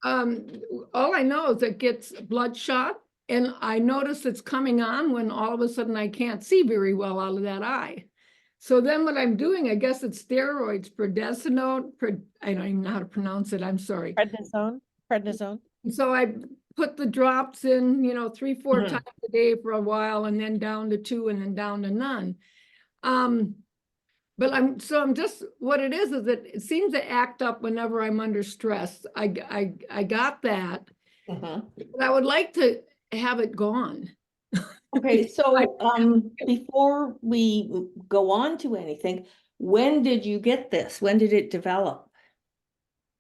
Um, all I know is it gets bloodshot, and I notice it's coming on when all of a sudden I can't see very well out of that eye. So then what I'm doing, I guess it's steroids, I don't even know how to pronounce it, I'm sorry. Prednisone. So I put the drops in, 3-4 Mhm. times a day for a while, and then down to 2 and then down to none. But I'm just, what it is that it seems to act up whenever I'm under stress. I got that, Mhm. but I would like to have it gone. Okay, so before we go on to anything, when did you get this? When did it develop?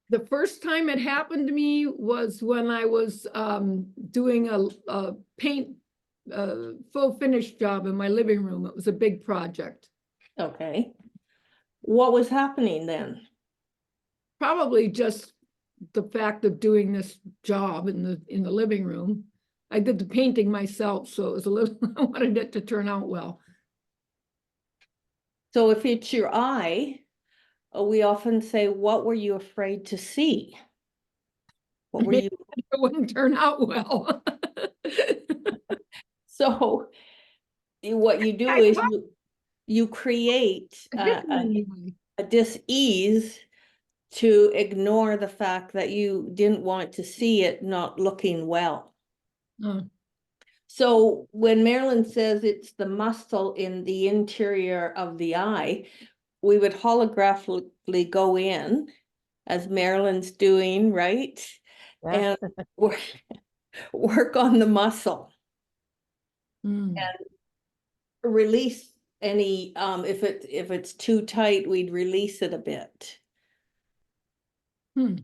The first time it happened to me was when I was doing a paint full finish job in my living room. It was a big project. Okay. What was happening then? Probably just the fact of doing this job in the living room. I did the painting myself, so it was a little, I wanted it to turn out well. So if it's your eye, we often say, what were you afraid to see? What were you? It wouldn't turn out well. So what you do is you create Anyway. a dis-ease to ignore the fact that you didn't want to see it not looking well. So when Marilyn says it's the muscle in the interior of the eye, we would holographically go in, as Marilyn's doing, right? Yeah. And work on the muscle. Mm. And release any, if it's too tight, we'd release it a bit. Okay.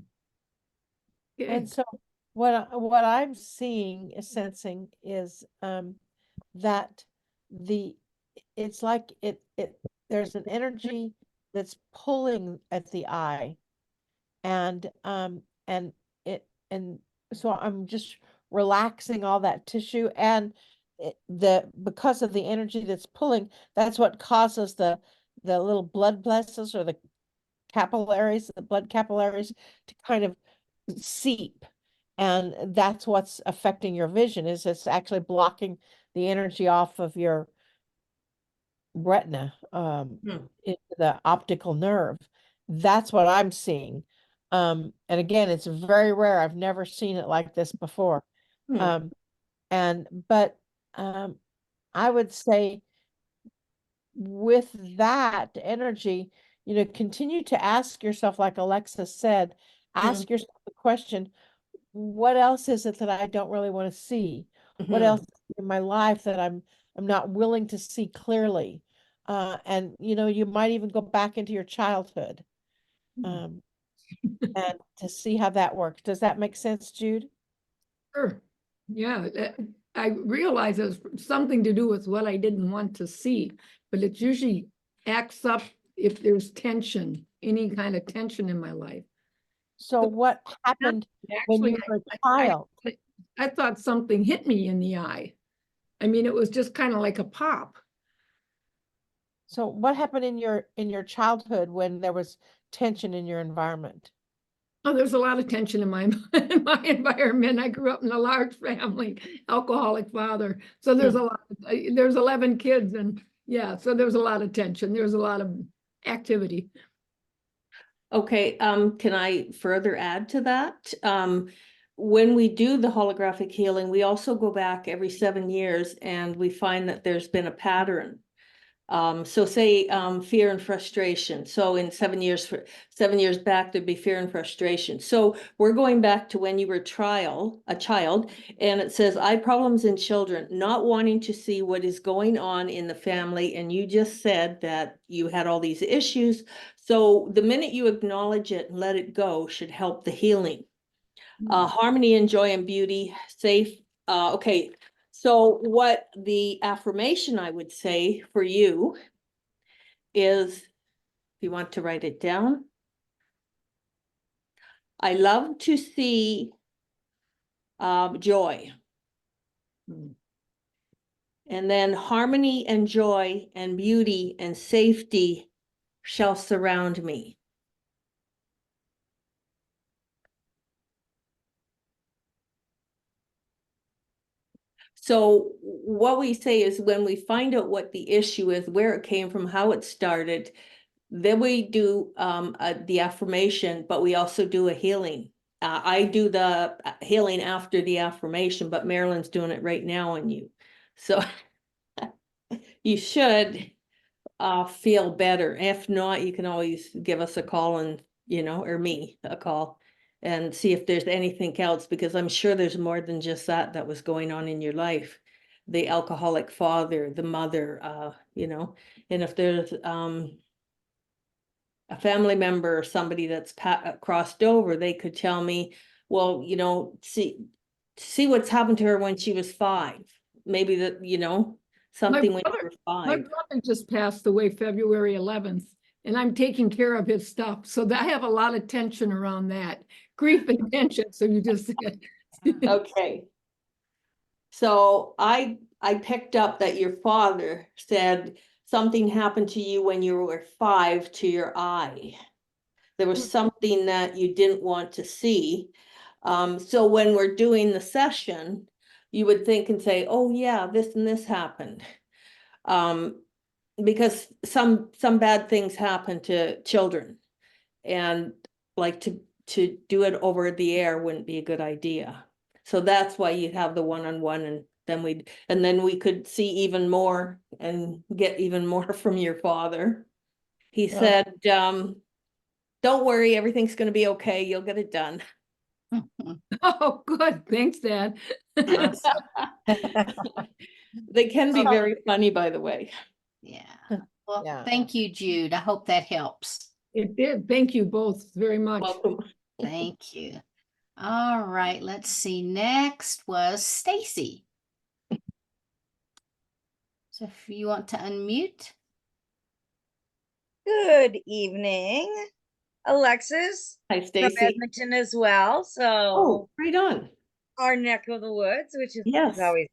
And so what I'm seeing, sensing is that it's like there's an energy that's pulling at the eye, and so I'm just relaxing all that tissue, and because of the energy that's pulling, that's what causes the little blood vessels or the blood capillaries to kind of seep. And that's what's affecting your vision, is it's actually blocking the energy off of your retina, into the optical nerve. That's what I'm seeing. And again, it's very rare. I've never seen it like this before. Hmm. But I would say with that energy, continue to ask yourself, like Alexis said, ask yourself the question, what else is it that I don't really want to see? What else in my life that I'm not willing to see clearly? And you might even go back into your childhood, and to see how that works. Does that make sense, Jude? Sure. Yeah, I realize it's something to do with what I didn't want to see, but it usually acts up if there's tension, any kind of tension in my life. So what happened when Actually, you were a child? I thought something hit me in the eye. I mean, it was just kind of like a pop. So what happened in your childhood when there was tension in your environment? Oh, there's a lot of tension in my in my environment. I grew up in a large family, alcoholic father. So there's a lot. There's 11 kids, and yeah, so there's a lot of tension. There's a lot of activity. Okay, can I further add to that? When we do the holographic healing, we also go back every 7 years and we find that there's been a pattern. So say fear and frustration. So in 7 years, 7 years back, there'd be fear and frustration. So we're going back to when you were a child, and it says eye problems in children, not wanting to see what is going on in the family. And you just said that you had all these issues. So the minute you acknowledge it and let it go should help the healing. Harmony and joy and beauty, safe. Okay. So what the affirmation I would say for you is, if you want to write it down, I love to see joy. And then harmony and joy and beauty and safety shall surround me. So what we say is when we find out what the issue is, where it came from, how it started, then we do the affirmation, but we also do a healing. I do the healing after the affirmation, but Marilyn's doing it right now on you. So you should feel better. If not, you can always give us a call and, or me a call and see if there's anything else, because I'm sure there's more than just that was going on in your life. The alcoholic father, the mother, and if there's a family member or somebody that's crossed over, they could tell me, well, see what's happened to her when she was 5. Maybe that, something when you were My 5. brother just passed away February 11th, and I'm taking care of his stuff. So I have a lot of tension around that. Grief and tension. So you just said. Okay. So I picked up that your father said something happened to you when you were 5 to your eye. There was something that you didn't want to see. So when we're doing the session, you would think and say, oh yeah, this and this happened. Because some bad things happen to children, and like to do it over the air wouldn't be a good idea. So that's why you have the one-on-one, and then we could see even more and get even more from your father. He said, don't worry, everything's going to be okay. You'll get it done. Oh, good. Thanks, Dad. They can be very funny, by the way. Yeah. Well, Yeah. thank you, Jude. I hope that helps. It did. Thank you both very much. Welcome. Thank you. All right, let's see. Next was Stacy. So if you want to unmute. Good evening, Alexis Hi, from Stacy. Edmonton as well. Oh, So right on. our neck of the woods, which is Yes. always.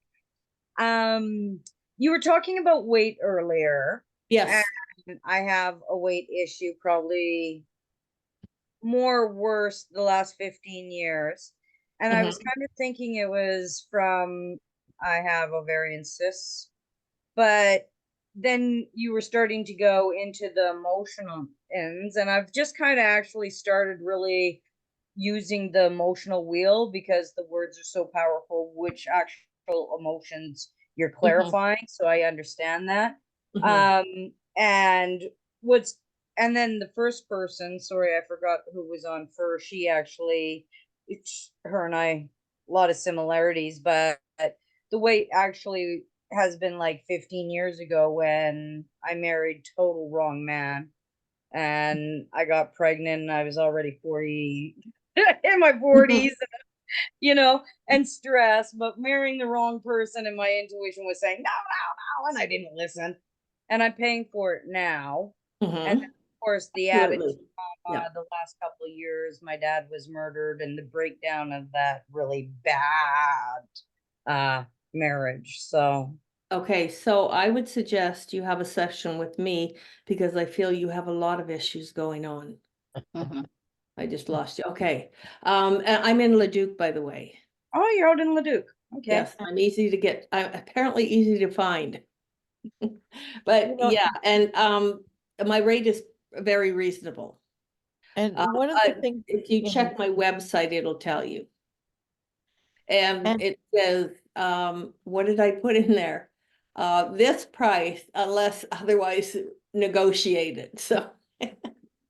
You were talking about weight earlier, Yes. and I have a weight issue, probably more worse the last 15 years. And I was kind of thinking it was from I have ovarian cysts, but then you were starting to go into the emotional ends, and I've just kind of actually started really using the emotional wheel because the words are so powerful, which actual emotions you're clarifying, so I understand that. And what's and then the first person, sorry, I forgot who was on first. She actually, her and I, a lot of similarities, but the weight actually has been like 15 years ago when I married total wrong man, and I got pregnant and I was already 40 in my 40s, and stress, but marrying the wrong person, and my intuition was saying no, no, no, and I didn't listen, and I'm paying for it now. And then, of course, the added trauma, the last couple of years, my dad was murdered, and the breakdown of that really bad marriage. So Okay, so I would suggest you have a session with me because I feel you have a lot of issues going on. I just lost you. Okay. And I'm in Leduc, by the way. oh, you're out in Leduc. Okay. Yes, I'm easy to get. I'm apparently easy to find. But yeah, and my rate is very reasonable. And one of the things, If you check my website, it'll tell you. And it says, what did I put in there? This price unless otherwise negotiated.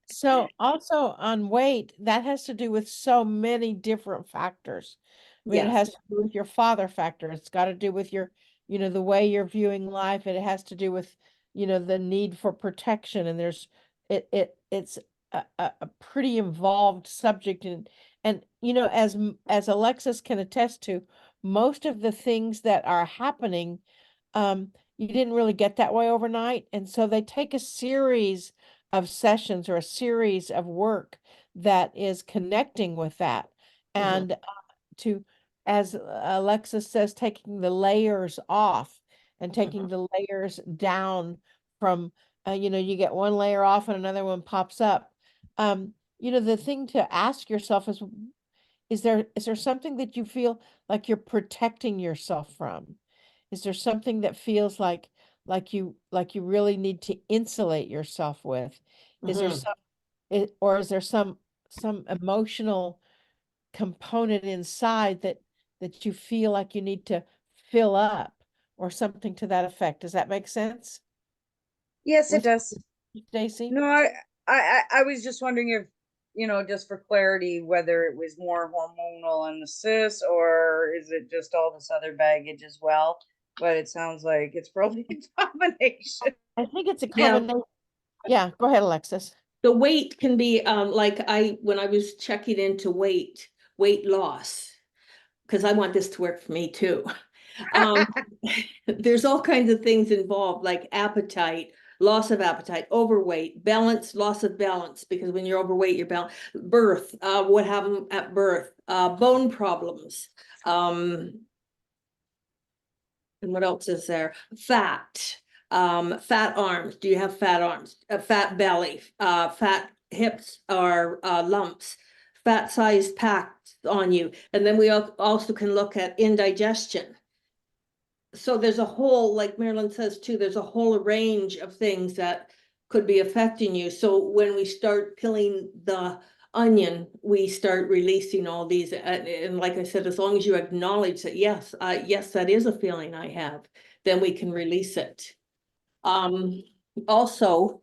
so also on weight, that has to do with so many different factors. I mean, it has to do with your father factor. It's got to do with your, the way you're viewing life. It has to do with, the need for protection. And it's a pretty involved subject. And as Alexis can attest to, most of the things that are happening, you didn't really get that way overnight. And so they take a series of sessions or a series of work that is connecting with that. And to, as Alexis says, taking the layers off and taking the layers down from, you get one layer off and another one pops up. The thing to ask yourself is there something that you feel like you're protecting yourself from? Is there something that feels like you really need to insulate yourself with? Is there or is there some emotional component inside that you feel like you need to fill up or something to that effect? Does that make sense? Yes, it does. Stacy? No, I was just wondering if, just for clarity, whether it was more hormonal in the cyst, or is it just all this other baggage as well? But it sounds like it's probably a combination. I think it's a combination. Yeah, go ahead, Alexis. The weight can be when I was checking into weight loss, because I want this to work for me too. There's all kinds of things involved, like appetite, loss of appetite, overweight, balance, loss of balance, because when you're overweight, you're balanced. Birth, what happened at birth, bone problems. And what else is there? Fat, fat arms. Do you have fat arms? A fat belly, fat hips or lumps, fat sized packs on you. And then we also can look at indigestion. So there's a whole, like Marilyn says too, there's a whole range of things that could be affecting you. So when we start peeling the onion, we start releasing all these. And like I said, as long as you acknowledge that, yes, that is a feeling I have, then we can release it. Also,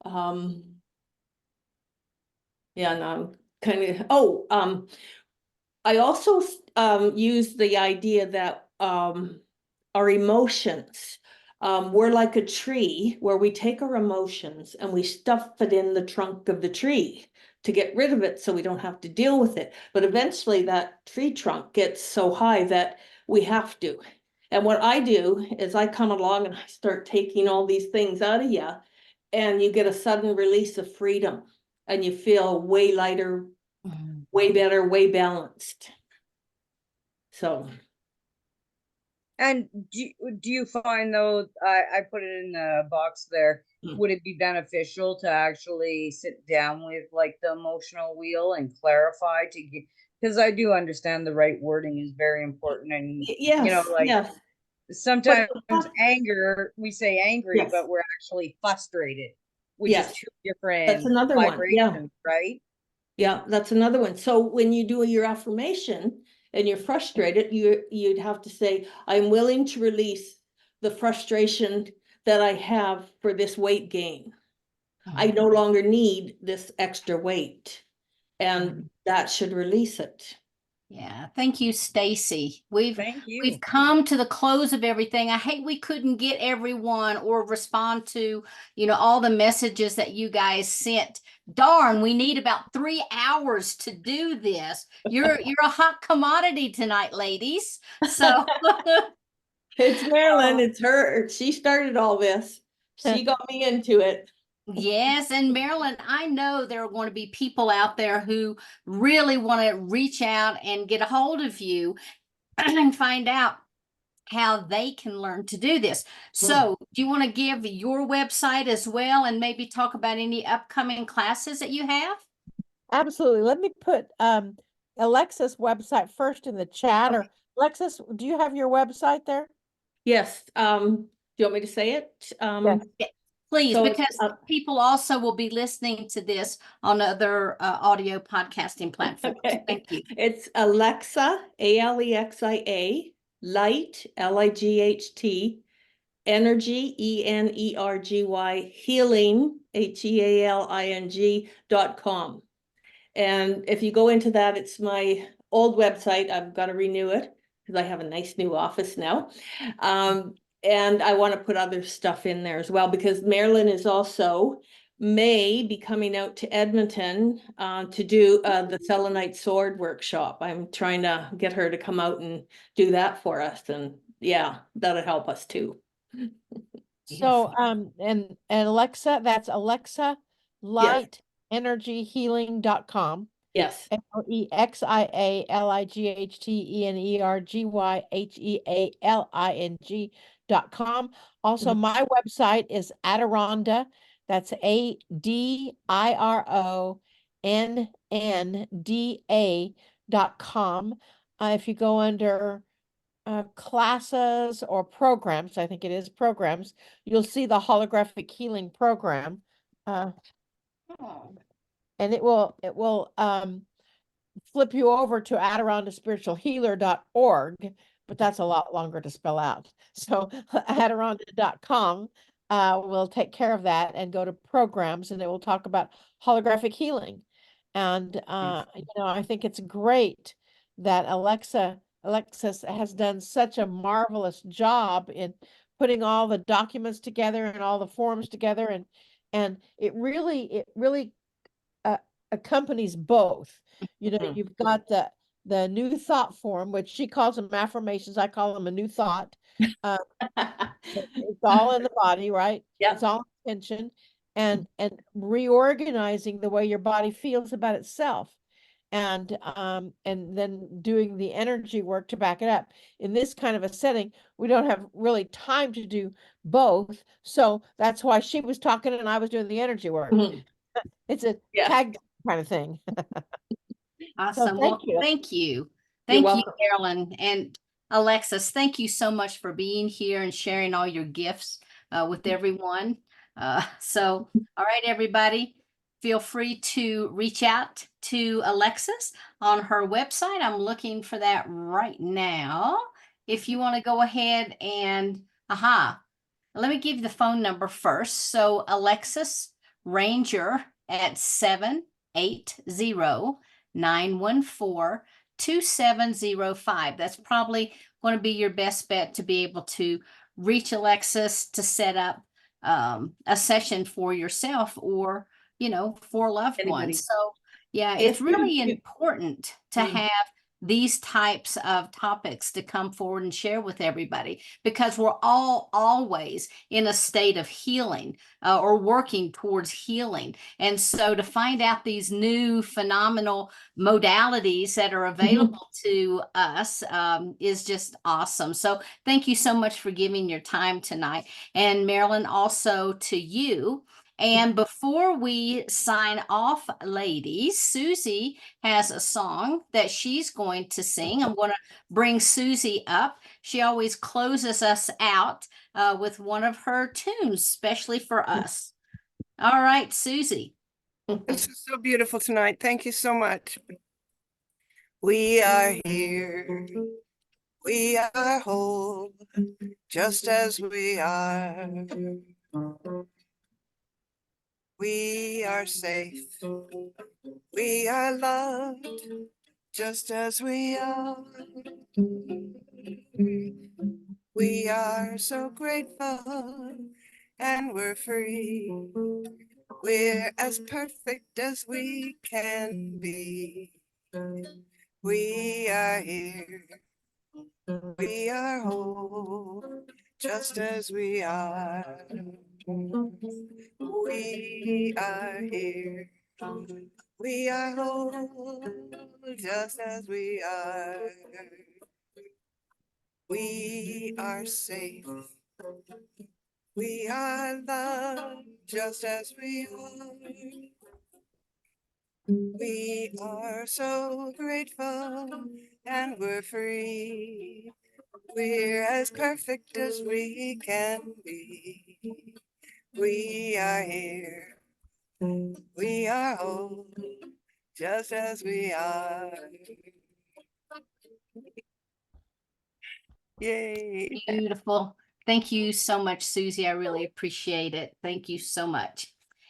yeah, no, kind of, I also use the idea that our emotions, we're like a tree where we take our emotions and we stuff it in the trunk of the tree to get rid of it so we don't have to deal with it. But eventually that tree trunk gets so high that we have to. And what I do is I come along and I start taking all these things out of you, and you get a sudden release of freedom, and you feel way lighter, way better, way balanced. So. And do you find though, I put it in the box there, would it be beneficial to actually sit down with like the emotional wheel and clarify to get, because I do understand the right wording is very important, and Yes, like yes. sometimes anger, we say angry, Yes. but we're actually frustrated, which is Yes. two different That's another one. Yeah. vibrations, right? Yeah, that's another one. So when you do your affirmation and you're frustrated, you'd have to say, I'm willing to release the frustration that I have for this weight gain. I no longer need this extra weight, and that should release it. Yeah, thank you, Stacy. We've Thank you. come to the close of everything. I hate we couldn't get everyone or respond to, all the messages that you guys sent. Darn, we need about 3 hours to do this. You're a hot commodity tonight, ladies. So It's Marilyn, it's her. She started all this. She got me into it. yes, and Marilyn, I know there are going to be people out there who really want to reach out and get a hold of you and find out how they can learn to do this. So, do you want to give your website as well and maybe talk about any upcoming classes that you have? Absolutely. Let me put Alexis' website first in the chat. Or Alexis, do you have your website there? Yes. Do you want me to say it? Yes. Please, So, because people also will be listening to this on other audio podcasting platforms. Okay. Thank you. It's Alexa, Alexia, light, Light, energy, energy, healing, healing.com. And if you go into that, it's my old website. I've got to renew it because I have a nice new office now. And I want to put other stuff in there as well, because Marilyn is also may be coming out to Edmonton to do the selenite sword workshop. I'm trying to get her to come out and do that for us. And yeah, that'll help us too. So, and Alexa, that's Alexa Light Energy Healing.com. Yes. LEXIALIGHTENERGYHEALING.com. Also, my website is Adironda. That's ADIRONNDA.com. If you go under classes or programs, I think it is programs, you'll see the holographic healing program. And it will flip you over to adirondaspiritualhealer.org, but that's a lot longer to spell out. So adironda.com will take care of that and go to programs, and it will talk about holographic healing. And I think it's great that Alexis has done such a marvelous job in putting all the documents together and all the forms together, and it really accompanies both. You've got the new thought form, which she calls them affirmations. I call them a new thought. It's all in the body, right? Yeah. It's all intention, and reorganizing the way your body feels about itself. And then doing the energy work to back it up. In this kind of a setting, we don't have really time to do both. So that's why she was talking and I was doing the energy work. It's a tag kind of thing. Awesome. So thank you. You're Thank you, welcome. Marilyn. And Alexis, thank you so much for being here and sharing all your gifts with everyone. All right, everybody, feel free to reach out to Alexis on her website. I'm looking for that right now. If you want to go ahead and, let me give you the phone number first. So Alexis Ranger at 780-914-2705. That's probably going to be your best bet to be able to reach Alexis to set up a session for yourself or, for loved ones. So Yeah, it's really you- important to Mm. have these types of topics to come forward and share with everybody, because we're all always in a state of healing or working towards healing. And so to find out these new phenomenal modalities that are available to us is just awesome. So thank you so much for giving your time tonight. And Marilyn, also to you. And before we sign off, ladies, Susie has a song that she's going to sing. I'm going to bring Susie up. She always closes us out with one of her tunes, especially for us. All right, Susie. This is so beautiful tonight. Thank you so much. We are here. We are whole, just as we are. We are safe. We are loved, just as we are. We are so grateful, and we're free. We're as perfect as we can be. We are here. We are whole, just as we are. We are here. We are whole, just as we are. We are safe. We are loved, just as we are. We are so grateful, and we're free. We're as perfect as we can be. We are here. We are whole, just as we are. Yay. Beautiful. Thank you so much, Susie. I really appreciate it. Thank you so much.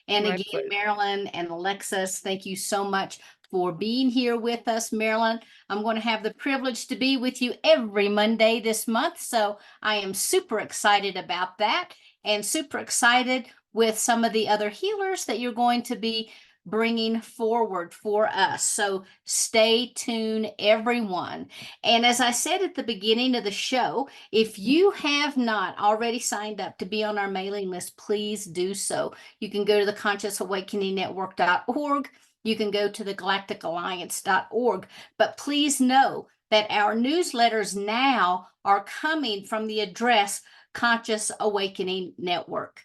And My again, pleasure. Marilyn and Alexis, thank you so much for being here with us. Marilyn, I'm going to have the privilege to be with you every Monday this month. So I am super excited about that, and super excited with some of the other healers that you're going to be bringing forward for us. So stay tuned, everyone. And as I said at the beginning of the show, if you have not already signed up to be on our mailing list, please do so. You can go to the consciousawakeningnetwork.org. You can go to the galacticalliance.org. But please know that our newsletters now are coming from the address Conscious Awakening Network.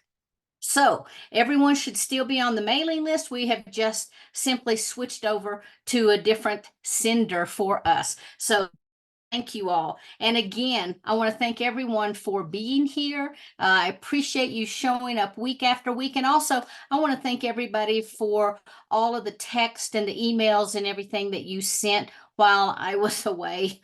So everyone should still be on the mailing list. We have just simply switched over to a different sender for us. So thank you all. And again, I want to thank everyone for being here. I appreciate you showing up week after week. And also, I want to thank everybody for all of the text and the emails and everything that you sent while I was away,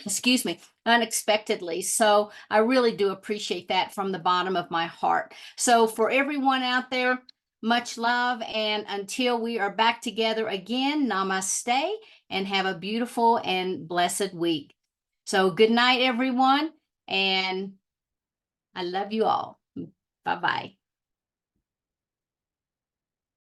excuse me, unexpectedly. So I really do appreciate that from the bottom of my heart. So for everyone out there, much love. And until we are back together again, namaste, and have a beautiful and blessed week. So good night, everyone. And I love you all. Bye-bye.